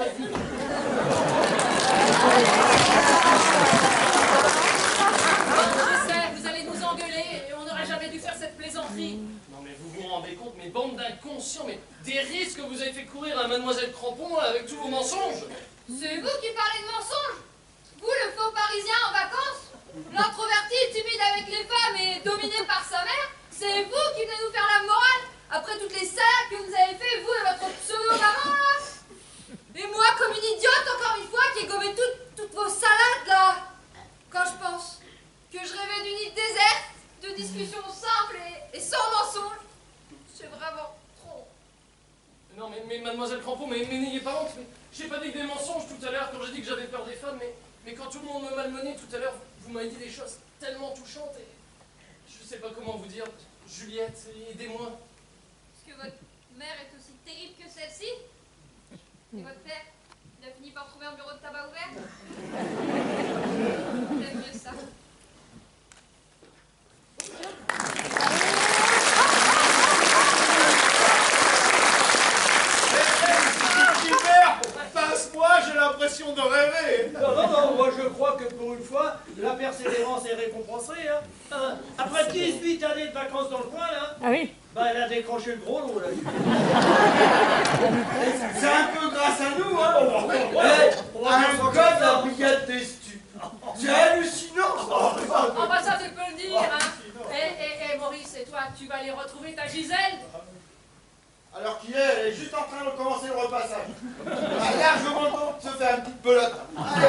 Je sais, vous allez nous engueuler et on n'aurait jamais dû faire cette plaisanterie. Non mais vous vous rendez compte, mes bandes d'inconscients, mais des risques que vous avez fait courir à mademoiselle Crampon avec tous vos mensonges. C'est vous qui parlez de mensonges? Vous, le faux parisien en vacances? L'introverti timide avec les femmes et dominé par sa mère? C'est vous qui venez nous faire la morale après toutes les salades que vous avez fait, vous et votre pseudo-maman, là? Et moi, comme une idiote, encore une fois, qui ai gommé toutes vos salades, là? Quand je pense que je rêvais d'une île déserte, de discussions simples et sans mensonges, c'est vraiment trop. Non mais mademoiselle Crampon, mais n'ayez pas honte, mais j'ai pas dit que des mensonges tout à l'heure quand j'ai dit que j'avais peur des femmes, mais quand tout le monde me malmenait tout à l'heure, vous m'avez dit des choses tellement touchantes et je sais pas comment vous dire. Juliette, aidez-moi. Est-ce que votre mère est aussi terrible que celle-ci? Et votre père, il a fini par trouver un bureau de tabac ouvert? J'aime mieux ça. Super. Passe-moi, j'ai l'impression de rêver. Non, moi je crois que pour une fois, la persévérance est récompensée. Hein. Après 18 années de vacances dans le coin, là, bah, elle a décroché le gros lot. Là. C'est un peu grâce à nous, hein. Un gars de la brigade des stupes. C'est hallucinant. Oh bah ça tu peux le dire, hein. Et Maurice, et toi, tu vas aller retrouver ta Gisèle? Alors qu'il est, elle est juste en train de commencer le repassage. Elle a largement le temps de se faire une petite pelote. Allez,